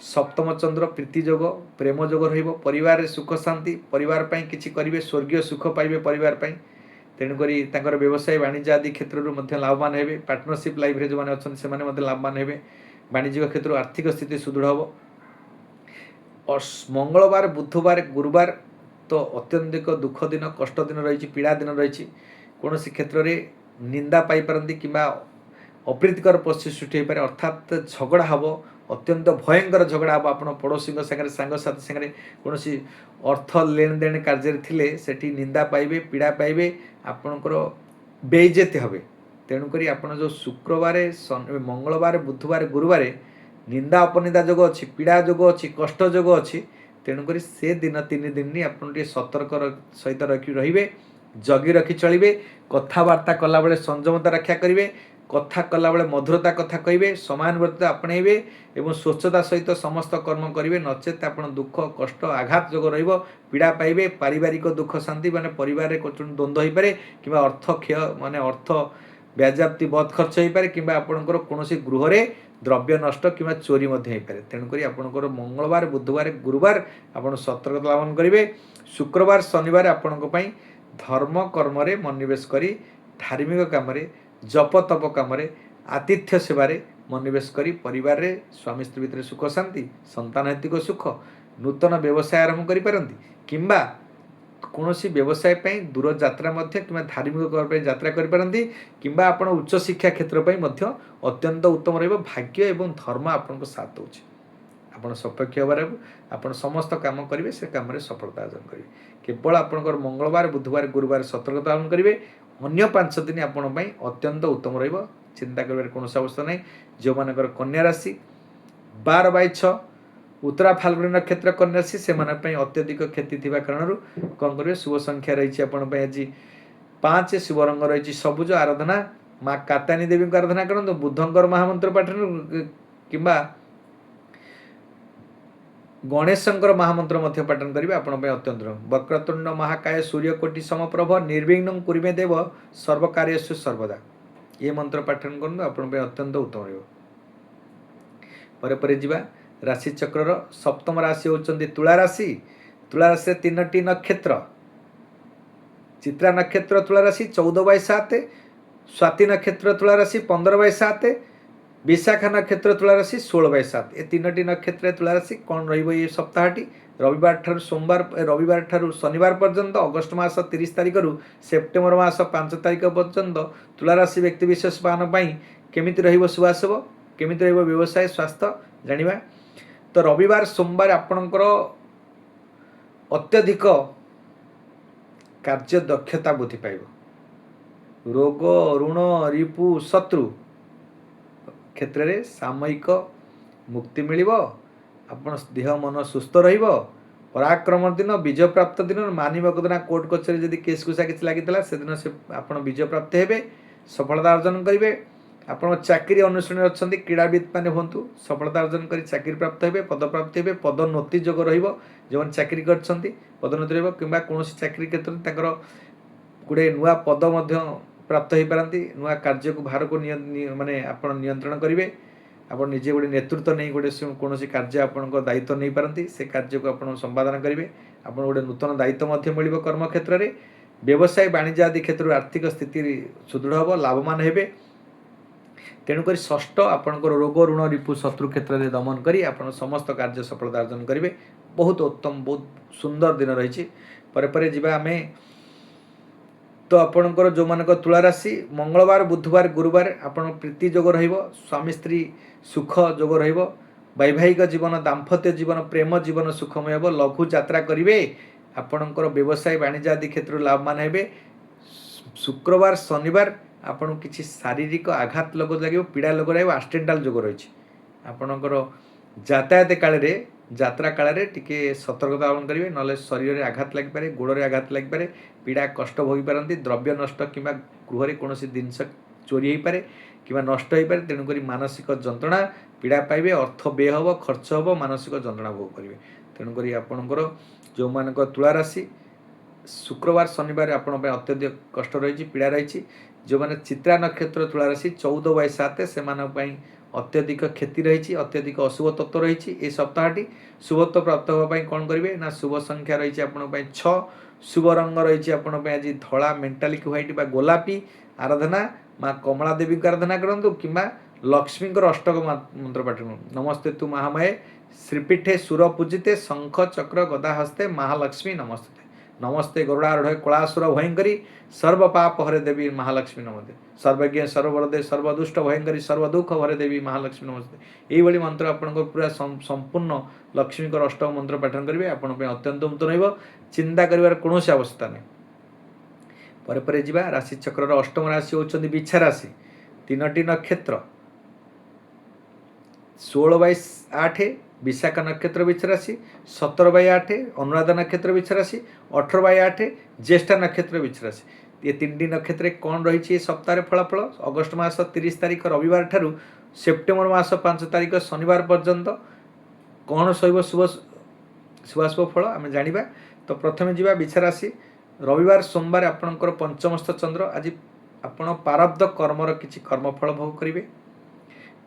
सप्तम चंद्र प्रीति जोग प्रेम जोग रहिबो सुख शांति परिवार पई किछि करिवे स्वर्गीय सुख पाइबे परिवार पई तेणुक व्यवसाय वाणिज्य आदि क्षेत्र लाभवान हे पार्टनरशिप लाइफ रे जो माने अछन से माने लाभवान हे वाणिज्यिक क्षेत्र आर्थिक स्थिति सुदृढ़ हम और मंगलवार बुधवार गुरुवार तो अत्यंतिक दुख दिन कष्ट दिन रही पीड़ा दिन रही कौन क्षेत्र में निंदा पाइपारती कि अप्रीतिकर परिस्थिति सृष्टि हो पारे अर्थात झगड़ा हम अत्यंत भयंकर झगड़ा हम आप पड़ोशी सागर सांगसाथी सागर कौन अर्थ लेन देन कार्य थे सेठी निंदा पाइबे पीड़ा पाइबे आपणकर बेइज्जती हे तेणुक आप जो शुक्रवार मंगलवार बुधवार गुरुवार निंदा अपनिंदा जोग अच्छी पीड़ा जोग अच्छी कष्ट जोग अच्छी तेणुक से दिन 3 दिन आप सतर्क सहित रे जगी रखी चलिए कथबार्ता कला बेले संयमता रक्षा करेंगे कथा कला बेले मधुरता कथा कहे समानुवर्तिता आपणेबे एवं स्वच्छता सहित समस्त कर्म करेंगे नचेत आप दुख कष्ट आघात जोग पीड़ा पाइबे पारिवारिक दुख शांति माने परिवार द्वंद्व हो पारे कि अर्थ क्षय माने अर्थ व्याजाप्ति बहुत खर्च हो पारे कि आपणकर कौन गृह रे द्रव्य नष्ट कि चोरी हो पारे तेणुक आपणकर मंगलवार बुधवार गुरुवार आप सतर्कता लाभ करेंगे शुक्रवार शनिवार आपण धर्म कर्म रे मनोनिवेश करी धार्मिक काम जप तप काम आतिथ्य सेवारे मनोनिवेश करी परिवार रे स्वामी स्त्री भितर सुख शांति संतानैतिक सुख नूतन व्यवसाय आरंभ करि पारंती किंबा कौन व्यवसाय पे दूर यात्रा कि धार्मिक यात्रा करें कि आप उच्च शिक्षा क्षेत्र पर अत्यंत उत्तम भाग्य एवं धर्म आपन साथ दूँ आप सपक्ष होबार आप समस्त काम करेंगे से कम सफलता अर्जन करेंगे केवल आपंकर मंगलवार बुधवार गुरुवार सतर्कता पालन करेंगे अन्य 5 दिन आपण अत्यंत उत्तम चिंता कर कौन अवस्था नहीं जो मानकर कन्या राशि 12/6 उत्तरा फाल्गुनी नक्षत्र कन्या राशि से अत्यधिक क्षति थी कारण कौन करेंगे शुभ संख्या रही आज 5 शुभ रंग रही सबुज आराधना माँ कात्यायनी देवी को आराधना करूँ बुद्धंकर महामंत्र पाठ कि गणेशंकर महामंत्र मध्य पाठन करेंगे आपण अत्यंत वक्रतुंड महाकाय सूर्यकोटि समप्रभ निर्विघ्नं कुरुमे देव सर्वकार्येषु सर्वदा ये मंत्र पाठन करूँ आपण अत्यंत उत्तम रहा। पर जीवा राशि चक्र सप्तम राशि होती तुला राशि। तुला राशि 3टी नक्षत्र चित्रा नक्षत्र तुला राशि 14/7, स्वाति नक्षत्र तुला राशि 15/7, विशाखा नक्षत्र तुला राशि 16/7। ये 3टी नक्षत्र तुला राशि कौन रही सप्ताहटी रविवार ठार सोमवार रविवार ठार शनिवार पर्यंत अगस्ट मास 30 तारिख रु सेप्टेम्बर मास 5 तारिख पर्यंत तुला राशि व्यक्ति विशेष मान केमिति रहिबो शुभाशुभ केमिति रहिबो व्यवसाय स्वास्थ्य जानिबा। तो रविवार सोमवार आपणकर अत्यधिक कार्य दक्षता वृद्धि पाइब। रोग ऋण रिपु शत्रु क्षेत्र में सामयिक मुक्ति मिल आपण देह मन सुस्थ रहिबो। पराक्रम दिन विजय प्राप्त दिन मानिबक दिन कोर्ट कचेरी जदि केस कुसा किसी लगी से दिन से आप विजय प्राप्त हेबे सफलता अर्जन करेंगे। आपण चाकरी अनुष्ठान अच्छा क्रीड़ाविद मैंने हूँ सफलता अर्जन कर चाकरी प्राप्त हे पद प्राप्त हे पदोन्नति जोग जो चाकरी कर पदोन्नति रहा कौन चाकरी क्षेत्र में गोटे नुआ पद प्राप्त हो पारती नुआ कार्य को भार को माने आप नियंत्रण करेंगे। आप निजे गोटे नेतृत्व नहीं गोटे कौन कार्य आपण दायित्व नहीं पारती से कार्य को आप संपादन करेंगे। आप गोटे नूतन दायित्व मिल कर्म क्षेत्र में व्यवसाय वाणिज्य आदि क्षेत्र में आर्थिक स्थिति सुदृढ़ हम लाभवान हे। तेणुक षष्ठ आपंकर रोग ऋण रिपु शत्रु क्षेत्र में दमन करी आपण समस्त कार्य सफलता अर्जन करेंगे। बहुत उत्तम बहुत सुंदर दिन रही। पर जीवा आमे तो आपणकर जो मानक तुला राशि मंगलवार बुधवार गुरुवार आपण प्रीति जोग रहिबो स्वामी स्त्री सुख जोग रहिबो वैवाहिक जीवन दाम्पत्य जीवन प्रेम जीवन सुखमय हो। लघु यात्रा करेंगे आपणकर व्यवसाय वाणिज्य आदि क्षेत्र लाभवान हे। शुक्रवार शनिवार आपन किसी शारीरिक आघात लोग लगे पीड़ा लोग रही आक्सीडेंटाल जोग रही आपणकर यातायात काल यात्रा काल टिके सतर्कता अवलंबन करेंगे ना शरीर में आघात लगिपे गोड़ में आघात लगिपे पीड़ा कष्ट भोगी पारती द्रव्य नष्ट कि गृह में कौन जिनस चोरी हो पाए कि नष्ट हो पाए। तेणुक मानसिक जंत्रणा पीड़ा पाइबे अर्थ व्यय हम खर्च हम मानसिक जंत्रणा भोग करेंगे। तेणुक आपणकर जो मानक तुला राशि शुक्रवार शनिवार आपण अत्यधिक कष्ट रही पीड़ा रही। जो मैंने चित्रा नक्षत्र तुला राशि 14/7 से अत्यधिक क्षति रही अत्यधिक अशुभ तत्व रही। ये सप्ताहटी शुभत्व प्राप्त होगापी कौन करेंगे ना शुभ संख्या रही आपण 6 शुभ रंग रही आपण आज धला मेंटालिक व्हाइट बा गोलापी आराधना माँ कमला देवी को आराधना करूँ कि लक्ष्मी अष्टक मंत्र पाठ नमस्ते तु महामाये श्रीपीठे सुर पूजिते शंख चक्र गदा हस्ते महालक्ष्मी नमस्ते नमस्ते गरुड़ारूढ़ कलासुर भयंकरी सर्व पाप हरे देवी महालक्ष्मी नमस्ते सर्वज्ञ सर्ववरदे सर्वदुष्ट भयंकरी सर्वदुख हरे देवी महालक्ष्मी नमस्ते। यही मंत्र आपण पूरा संपूर्ण लक्ष्मी अष्टक मंत्र पाठन करेंगे आपण अत्यंत नूतन हो चिंता कर कौन आवश्यकता नहीं। पर जीवा राशि चक्र अष्टम राशि होती बिछा राशि 3टी नक्षत्र 16/8 विशाखा नक्षत्र बिछा राशि 17/8 अनुराधा नक्षत्र बिछा राशि 18/8 ज्येष्ठा नक्षत्र बिछा राशि। ये 3टी नक्षत्र कौन रही सप्ताह फलाफल अगस्ट मास 30 तारिख रविवार ठारू सेप्टेम्बर मास 5 तारिख शनिवार पर्यंत कौन सहिब शुभ शुभाशुभ फल आम जाना। तो प्रथम जीवा बिछा राशि रविवार सोमवार आपणकर पंचमस्थ चंद्र आज आपण प्रारब्ध कर्मर किसी कर्मफल भोग करेंगे।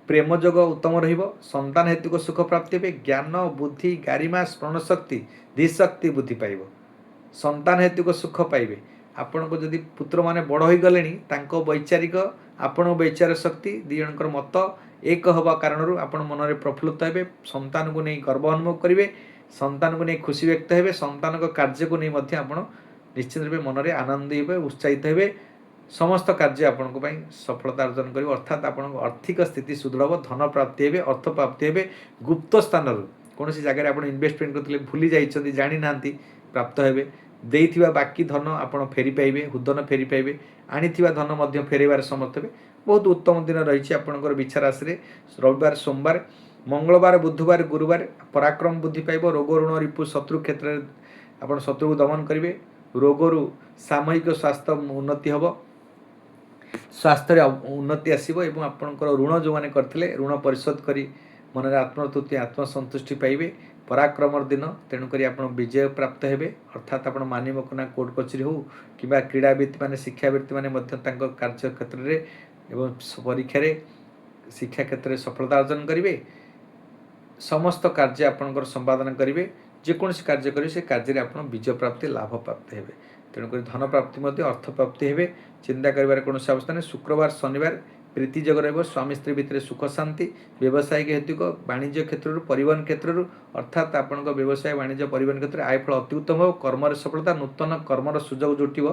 प्रेम जोग उत्तम रंतान हेतु को सुख प्राप्ति हे ज्ञान बुद्धि गारिमा स्मरण शक्ति धीशक्ति बुद्धि पाइब संतान हेतु को सुख पाइबे। आपण को जदि पुत्र माने बड़ हो गले वैचारिक आपण वैचार शक्ति दी जनकर मत एक हवा कारण आपण मन में प्रफुल्लित हे संतान को नहीं गर्व अनुभव करेंगे संतान को नहीं खुशी व्यक्त हे संतान को कार्य को नहीं आप निश्चित रूप मन में आनंद हे उत्साहित हे समस्त कार्य आपण सफलता अर्जन कर अर्थात आप आर्थिक स्थिति सुदृढ़ धन प्राप्ति हे अर्थ प्राप्ति हे गुप्त स्थान कौन जगह आप इन्वेस्टमेंट करते भूली जाइए जानी ना प्राप्त हे देइथिबा बाकी धन आप फेरी पाइबे हुदन फेरी पाइबे आनीथिबा धन फेरबार समर्थ हे। बहुत उत्तम दिन रही आपंकर बिछा राशि रविवार सोमवार मंगलवार बुधवार गुरुवार पराक्रम बुद्धि पाइब रोग ऋण रिपु शत्रु क्षेत्र में आप शत्रु को दमन करेंगे रोगरु सामयिक स्वास्थ्य उन्नति हम स्वास्थ्य उन्नति आसब और आपंकर ऋण जो मैंने करते ऋण परिशोध करी मन में आत्मतृप्ति आत्मसंतुष्टि पाइबे पराक्रमर दिन तेणुक आप विजय प्राप्त हेबे अर्थात आप मानिमकना कोर्ट कचेरी हो कि क्रीड़ाविद मैंने शिक्षाविद मैंने कार्य क्षेत्र में एवं परीक्षा शिक्षा क्षेत्र में सफलता अर्जन करेंगे समस्त कार्य आपंकर संपादन करेंगे जेकोसी कार्य करेंगे से कार्य आप विजय प्राप्ति लाभ प्राप्त हेबे तेणुक धन प्राप्ति अर्थ प्राप्ति हेबे चिंता कर कौन अवस्था नहीं शुक्रवार शनिवार प्रीति जग रही स्वामी स्त्री भितर सुख शांति व्यावसायिक हेतुक वाणिज्य क्षेत्र परिवहन क्षेत्र अर्थात आपण व्यवसाय वाणिज्य परिवहन क्षेत्र आयफल अति उत्तम हो कर्म सफलता नूतन कर्मर सुजोग जुटिव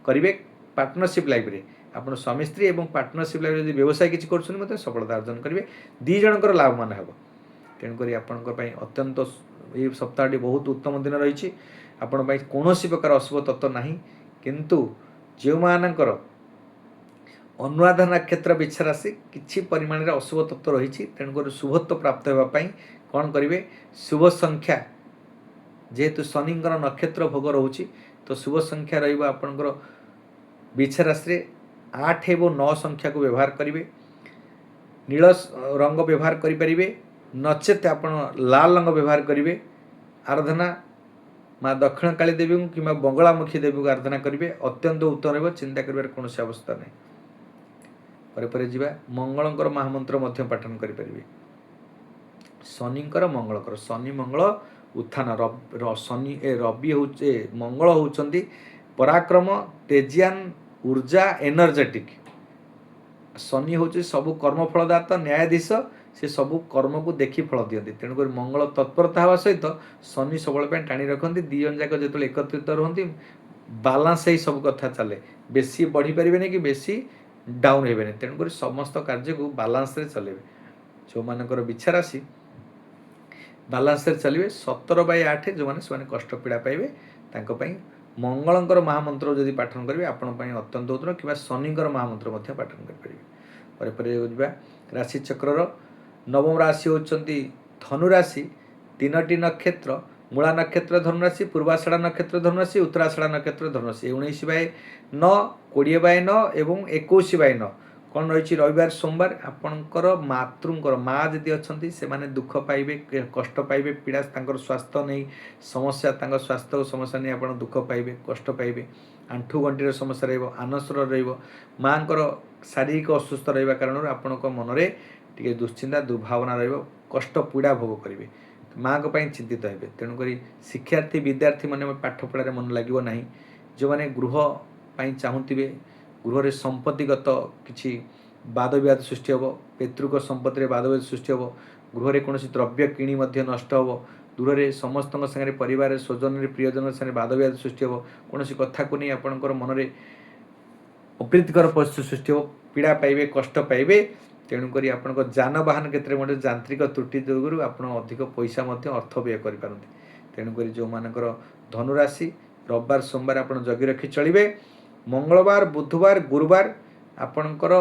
करेंगे पार्टनरशिप लाइफ में आप स्वामी स्त्री और पार्टनरशिप लाइफ जो व्यवसाय किसी कर सफलता अर्जन करेंगे दी जनकर लाभ मान हे तेणुक आपण अत्यंत ये सप्ताहटी बहुत उत्तम दिन रही आपण कौन प्रकार अशुभ तत्व ना किंतु जो मानकर अनुराधा नक्षत्र बिछा राशि किसी परिमाण अशुभ तत्व रही तेणुक शुभत्व प्राप्त होगापाई कौन करेंगे शुभ संख्या जेहेतु शनि नक्षत्र भोग रोचे तो शुभ संख्या रपर बिछा राशि 8 और 9 संख्या को व्यवहार करेंगे नील रंग व्यवहार करेंगे नचेत आप लाल रंग व्यवहार करेंगे आराधना माँ दक्षिण काली देवी कि बंगलामुखी देवी को आराधना करेंगे अत्यंत उत्तम रहा चिंता कर कौन अवस्था नहीं पर जा मंगलंकर महामंत्र पाठन करेंगे शनिकर मंगलकर शनि मंगल उत्थान शनि रवि हूँ मंगल होउचंदी पराक्रम तेजियान ऊर्जा एनर्जेटिक शनि हूँ सबू कर्मफलदाता न्यायाधीश से सबू कर्म को देखी फल दिखती तेणुक मंगल तत्परता हवा सहित शनि सब टाणी रखती दी जन जाक जो एकत्रित रुहति बालांस ही सब कथा चले बेसी बढ़ी पारे कि बेसी डाउन हे तेणुक समस्त कार्य को बालांस चलेबे जो मानकर बिछा राशि बालांस चलिए 17/8 जो मैंने कष्ट पीड़ा पाइबे मंगलंकर महामंत्र जदि पाठन करेंगे आपण अत्यंत उत्तम कि शनिकर महामंत्र पाठन करेंगे राशि चक्र नवम राशि होती धनुराशि 3टी नक्षत्र मूला नक्षत्र धनुराशि पूर्वाषाढ़ा नक्षत्र धनुराशि उत्तराषाढ़ा नक्षत्र धनुराशि 19/9 20/9 एवं 21/9 कौन रही रविवार सोमवार आपणकर मातृंकर माँ जदि अच्छा से माने दुख पाइबे कष्ट पाइबे पीड़ा स्वास्थ्य नहीं समस्या स्वास्थ्य समस्या नहीं आप दुख पाइबे कष्ट पाइबे आंठू गंटीर समस्या रनसर माँ शारीरिक असुस्थ रहा कारण आपण मनरे टे दुश्चिंता दुर्भावना कष्ट पीड़ा भोग करेंगे माँ को चिंतित हे तेणुक शिक्षार्थी विद्यार्थी मैंने पाठ पढ़ार मन लगे ना जो मैंने गृह चाहूबे गृह संपत्तिगत किसी वाद विवाद सृष्टि हम पितृक संपत्ति वाद विवाद सृष्टि हम गृह कौन द्रव्य किणी नष्ट हम दूर में समस्त सागर परिवार स्वजन प्रियजन सागर वाद विवाद सृष्टि हम कौन कथा को नहीं आपंकर मन में अप्रीतिकर परिस्थिति सृष्टि हम पीड़ा पाइबे कष्ट पाइबे तेणुक आपण जानवाहन क्षेत्र में यांत्रिक त्रुटि जोगुरु आप अधिक पैसा अर्थ व्यय करें तेणुक जो मानकर धनुराशि रविवार सोमवार आप जगी रखी चलिए मंगलवार बुधवार गुरुवार आपणकर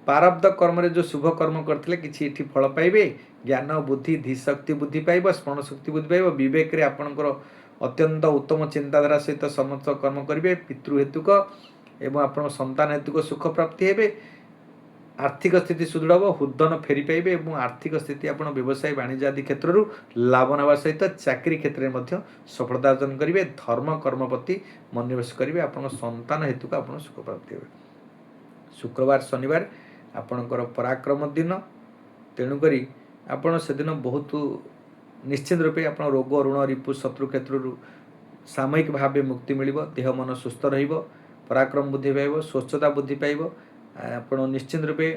प्रारब्ध कर्म जो शुभ कर्म करते किसी इठी फल पाइबे ज्ञान बुद्धि धीशक्ति बुद्धि पाइब स्मरण शक्ति बुद्धि पाइब विवेक आपणकर अत्यंत उत्तम चिंताधारा सहित समस्त कर्म करेंगे पितृहेतुक एवं आप संतान हेतुक सुख प्राप्ति हेबे आर्थिक स्थिति सुदृढ़ हम हृदन फेरी पाइबे और आर्थिक स्थिति आप व्यवसाय वाणिज्य आदि क्षेत्र लाभ ना सहित चाकरी क्षेत्र में सफलता अर्जन करेंगे धर्म कर्म प्रति मनोनिवेश करेंगे आप संतान हेतुक आप सुख प्राप्ति हे शुक्रवार शनिवार आपणकर पराक्रम दिन तेणुक आपड़ से दिन बहुत निश्चित रूपे आप रोग ऋण रिपु शत्रु क्षेत्र सामयिक भाव मुक्ति मिल देह मन सुस्थ पराक्रम बुद्धि पाइब स्वच्छता बुद्धि पाइब आप निश्चित रूपे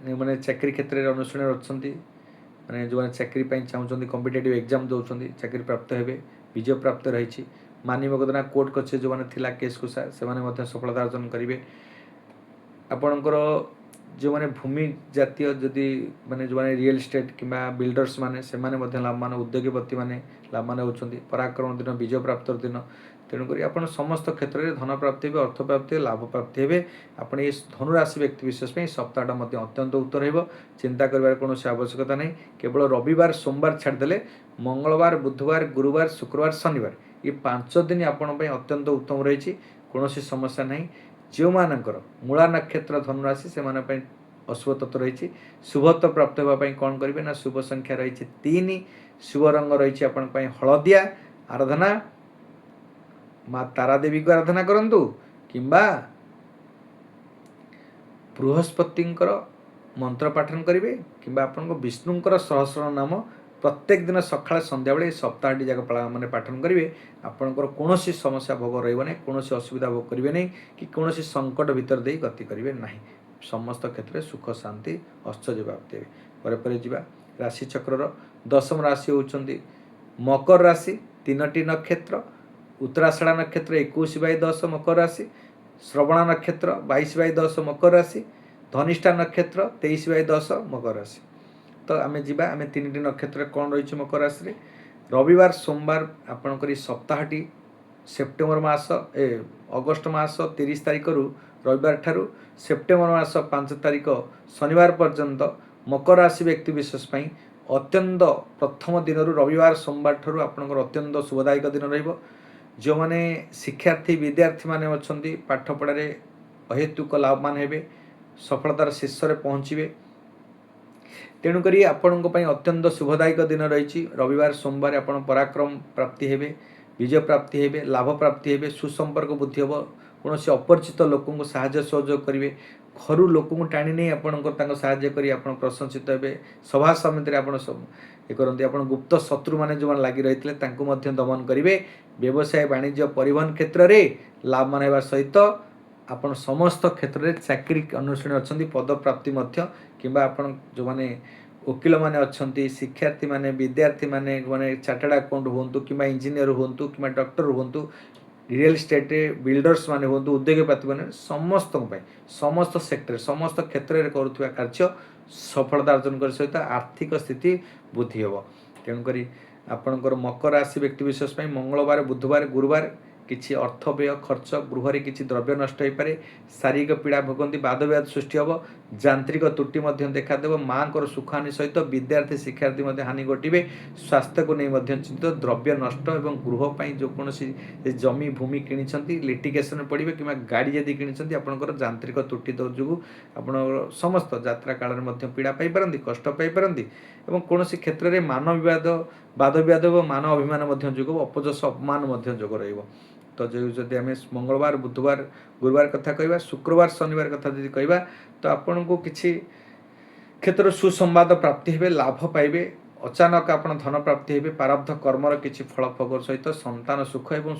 मैंने चाकरी क्षेत्र में अनुष्ठान अच्छा मैंने जो चाकरी चाहूँ कॉम्पिटिटिव एग्जाम दौरान चाकरी प्राप्त हे विजय प्राप्त रही मानी मकदना कोर्ट कचेरी जो मैंने केस कुसा से सफलता अर्जन करेंगे आपणकर जो मैंने भूमि जातीय जदि मैंने जो मैंने रियल एस्टेट कि बिल्डर्स मैंने से लाभ मान उद्योगपति मैंने लाभ मान होती पराक्रम दिन विजय प्राप्त दिन तेणुक आप समस्त क्षेत्र में धन प्राप्ति हे अर्थ प्राप्ति लाभ प्राप्ति हे आप धनुराशि व्यक्ति विशेष सप्ताहटा अत्यंत उत्तर हो चिंता कर कौन आवश्यकता नहीं केवल रविवार सोमवार छाड़दे मंगलवार बुधवार गुरुवार शुक्रवार शनिवार ये 5 दिन आपण अत्यंत उत्तम रही कौन समस्या नहीं जो मानकर मूला नक्षत्र धनुराशि से अशुभ तत्व रही शुभत्व प्राप्त होगापी कौन करेंगे ना शुभ संख्या रही 3 शुभ रंग रही आपण हलदिया आराधना माँ तारा देवी को आराधना करंतु किंबा बृहस्पतिंकर मंत्र पाठन करेंगे किंबा आपण विष्णुंकर सहस्र नाम प्रत्येक दिन सकाଳେ ସନ୍ଧ୍ୟାବେଳେ सप्ताहटी जाक मैंने पाठन करेंगे आपणकर कौन समस्या भोग रही कौन असुविधा भोग करेंगे नहीं कि कौन संकट भितर दे गति करेंगे ना समस्त क्षेत्र में सुख शांति आश्चर्य प्राप्ति हे पर जा राशि चक्र 10म राशि होती मकर राशि 3टी नक्षत्र उत्तराषाढ़ा नक्षत्र 21/10 मकर राशि श्रवणा नक्षत्र 22/10 मकर राशि धनिष्ठा नक्षत्र 23/10 मकर राशि। तो आम जा आम 3टी नक्षत्र कौन रही मकर राशि रे रविवार सोमवार आपणकर सप्ताहटी सेप्टेम्बर मास अगस्ट मास 30 तारिख रु रविवार ठारू सेप्टेम्बर मास 5 तारिख शनिवार पर्यंत मकर राशि व्यक्ति विशेष अत्यंत प्रथम दिन रविवार सोमवार ठारू आपणकर अत्यंत शुभदायक दिन रहिबो। जो माने शिक्षार्थी विद्यार्थी माने अछंती पाठ पढ़ारे अहेतुक लाभवान हेबे सफलतार शीर्ष रे पहुँचे तेणुक आपण अत्यंत शुभदायक दिन रही रविवार सोमवार आप पराक्रम प्राप्ति हेबे विजय प्राप्ति हेबे लाभ प्राप्ति हेबे सुसंपर्क बुद्धि हे कौन से अपरिचित लोक साहाय्य सहयोग करेंगे घर लोक टाणी नहीं आपंकर साहाय्य करी आप प्रशंसित हे सभा समिति आप ये करते आप गुप्त शत्रु मैंने जो लगी रही दमन करेंगे व्यवसाय वाणिज्य परिवहन क्षेत्र में लाभवान होगा सहित आपण समस्त क्षेत्र में चाकरी अनुष्ठान अच्छा पद प्राप्ति किंबा आपण जो माने वकिल माने अच्छी शिक्षार्थी माने विद्यार्थी माने माने चार्टर्ड अकाउंट हूँ कि इंजीनियर हूँ कि डॉक्टर हूँ रियल एस्टेट बिल्डर्स माने हूँ उद्योगपति मैंने समस्त सेक्टर समस्त क्षेत्र में करुवा कार्य सफलता अर्जन कर सहित आर्थिक स्थिति वृद्धि हे तेणुक आपणकर मकर राशि व्यक्ति विशेष मंगलवार बुधवार गुरुवार किछि अर्थ व्यय खर्च गृह किछि द्रव्य नष्ट हो पारे शारीरिक पीड़ा भोगती वादव्याध सृष्टि हम यांत्रिक त्रुटि देखादेव माँ को सुखहानि सहित विद्यार्थी शिक्षार्थी हानि घटे स्वास्थ्य को नहीं चिंतित द्रव्य नष्ट और गृह जो कौन जमी भूमि किणी लिटिगेशन पड़े कि गाड़ी जदि किणी आपंकर यांत्रिक त्रुटि जो आप समस्त यात्रा काल में पीड़ा पाई कष्ट पाई कौन क्षेत्र में मान विवाद वाद विवाद मान अभिमान जोग अपजस अपमान जोग रही तो जो जदि आम मंगलवार बुधवार गुरुवार कथा कहवा शुक्रवार शनिवार कथा जदि कहवा तो आपण को किसी क्षेत्र सुसंवाद प्राप्ति हे लाभ पाइबे अचानक आपण धन प्राप्ति हे प्रारब्ध कर्मर किसी फल भोग सहित संतान सुख और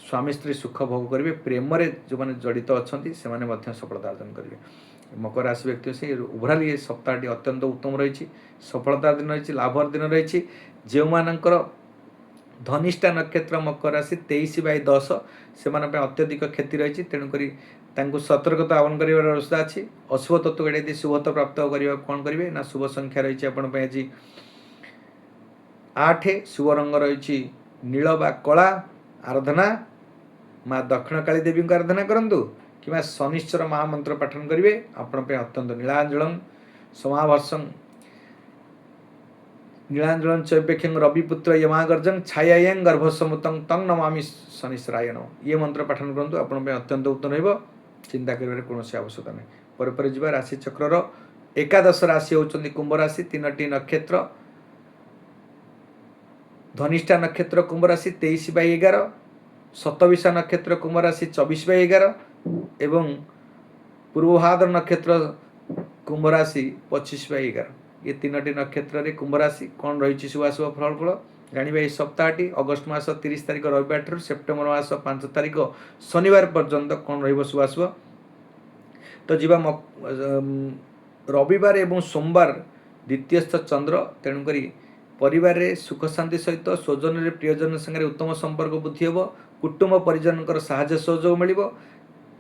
स्वामी स्त्री सुख भोग करेंगे प्रेम जो मैंने जड़ित अच्छा से सफलता अर्जन करेंगे मकर राशि व्यक्ति से ओवराल सप्ताहटी अत्यंत उत्तम रही सफलता दिन रही लाभर दिन रही जो मानकर धनिष्ठा नक्षत्र मकर राशि 23/10 से अत्यधिक क्षति रही तेणुक सतर्कता आह्वान कर व्यवस्था अच्छी अशुभ तत्व गाड़ी शुभत्व प्राप्त करने कौन करेंगे ना शुभ संख्या रही आज 8 शुभ रंग रही नील बा कला आराधना माँ दक्षिण काली देवी को आराधना करूँ कि शनिश्चर महामंत्र पाठन करेंगे आपण अत्यंत नीलांजलम समाभर्षं नीलांजलन चैपेक्षं रविपुत्र यमागर्जं छायायं गर्भसमुतं तं नमामि शनिश्चराय नमः ये मंत्र पाठन करूँ आपण अत्यंत उत्तम रहिबो चिंता करिवार कोनोसी आवश्यकता नहीं पर जीवा राशि चक्रर एकादश राशि होउचंदी कुंभ राशि 3टी नक्षत्र धनिष्ठा नक्षत्र कुंभ राशि 23/11 शतविषा नक्षत्र कुंभ राशि 24/11 एवं पूर्वभाद्र नक्षत्र कुंभ राशि 25/11 ये 3टी नक्षत्र रे कुंभ राशि कौन रही शुभाशुभ फलफल जानिबा इस सप्ताहटी अगस्ट मास 30 तारिख रविवार ठार सेप्टेम्बर मास 5 तारिख शनिवार पर्यंत कौन रही शुभाशुभ तो जीवा रविवार एवं सोमवार द्वितीयस्थ चंद्र तेणुक परिवार रे सुख शांति सहित स्वजन रे प्रियजन संगे उत्तम संपर्क बुद्धि हे कुटुंब परिजन साहाय्य सहयोग मिल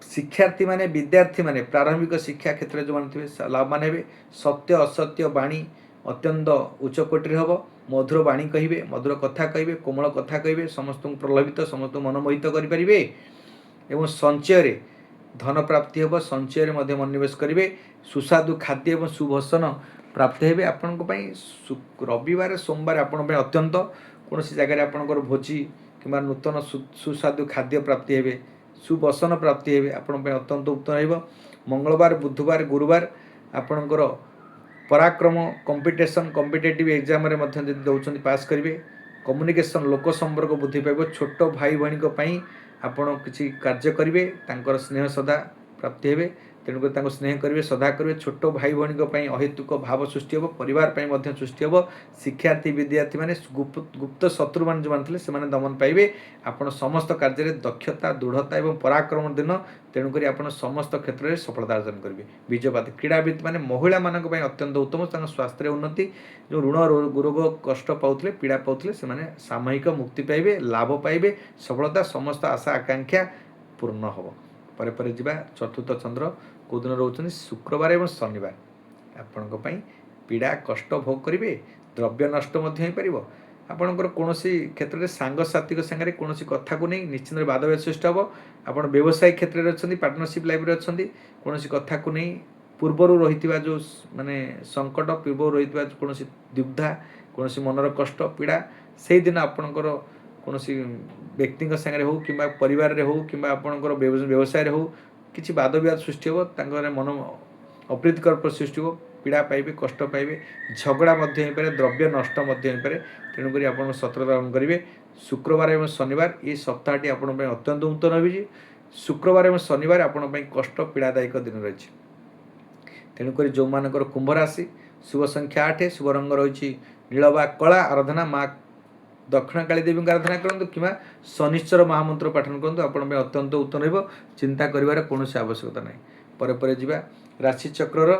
शिक्षार्थी माने विद्यार्थी माने प्रारंभिक शिक्षा क्षेत्र जो माने लाभवान हे सत्य असत्य वाणी अत्यंत उच्चकोटी हम मधुर वाणी कहे मधुर कथा कहे कोमल कथा कहे समस्त प्रलोभित समस्त मनमोहित करेंगे एवं संचय धन प्राप्ति हे संचय मनोनिवेश करेंगे सुस्वादु खाद्य और सुभोषण प्राप्त हे आपण रविवार सोमवार आपण अत्यंत कौन जगह आपंकर भोजी कि नूतन सुस्वादु खाद्य प्राप्ति हे सुबसन प्राप्ति हे आपण अत्यंत उत्तम रहिबो मंगलवार बुधवार गुरुवार आपणकर पराक्रम कंपिटिशन कॉम्पिटिटिव एग्जाम रे मध्य जदि दौरान पास करेंगे कम्युनिकेशन लोक संपर्क बुद्धि पाइब छोट भाई भाई आपण किसी कार्य करेंगे तांकर स्नेह सदा प्राप्ति हे तेणुक स्नेह करेंगे श्रद्धा करेंगे छोट भाई भाई अहेतुक भाव सृष्टि हे पर सृष्टि हे शिक्षार्थी विद्यार्थी मैंने गुप्त शत्रु मान जो मानते से दमन पाइबे आपण समस्त कार्य दक्षता दृढ़ता और पराक्रम दिन तेणुक आप समस्त क्षेत्र में सफलता अर्जन करेंगे बीजपात क्रीड़ाविद मैंने महिला मान अत्यंत उत्तम स्वास्थ्य उन्नति जो ऋण रोग कष्ट पाते पीड़ा पाते से सामूहिक मुक्ति पाइबे लाभ पाइबे सफलता समस्त आशा आकांक्षा पूर्ण हम पर जा चतुर्थ चंद्र कौ दिन रोच शुक्रवार और शनिवार आपण पीड़ा कष्ट भोग करेंगे द्रव्य नष्ट हो आपणकर कौन क्षेत्र में सांगसाथी सागर कौन कथा को नहीं निश्चित बाध सृष्टि हम आप व्यवसायिक क्षेत्र में अच्छा पार्टनरशिप लाइफ में अच्छा कौन कथा को नहीं पूर्वर रही जो माने संकट पूर्व रही कौन दुग्धा कौन मनर कष्ट पीड़ा से दिन आपणकर कौन व्यक्ति सागर हो कि परिवार रे हो कि आपणकर व्यवसाय हो किसी वाद विवाद सृष्टि हम मन अप्रीतिकर सृष्टि हो पीड़ा पाइबे कष्ट पाइबे झगड़ा होपे द्रव्य नष्ट हो तेणुक आप सतर्कता करेंगे शुक्रवार और शनिवार ये सप्ताहटी आपण अत्यंत उत्तम रही शुक्रवार और शनिवार आपण कष्ट पीड़ादायक दिन रही तेणुक जो मानकर कुंभ राशि शुभ संख्या 8 शुभ रंग रही नीलवा कला आराधना माँ दक्षिण काली देवी आराधना करूँ कि शनिश्चर महामंत्र पाठन करूँ आपण अत्यंत उत्तम रही चिंता कर कौन आवश्यकता ना पर जा राशि चक्र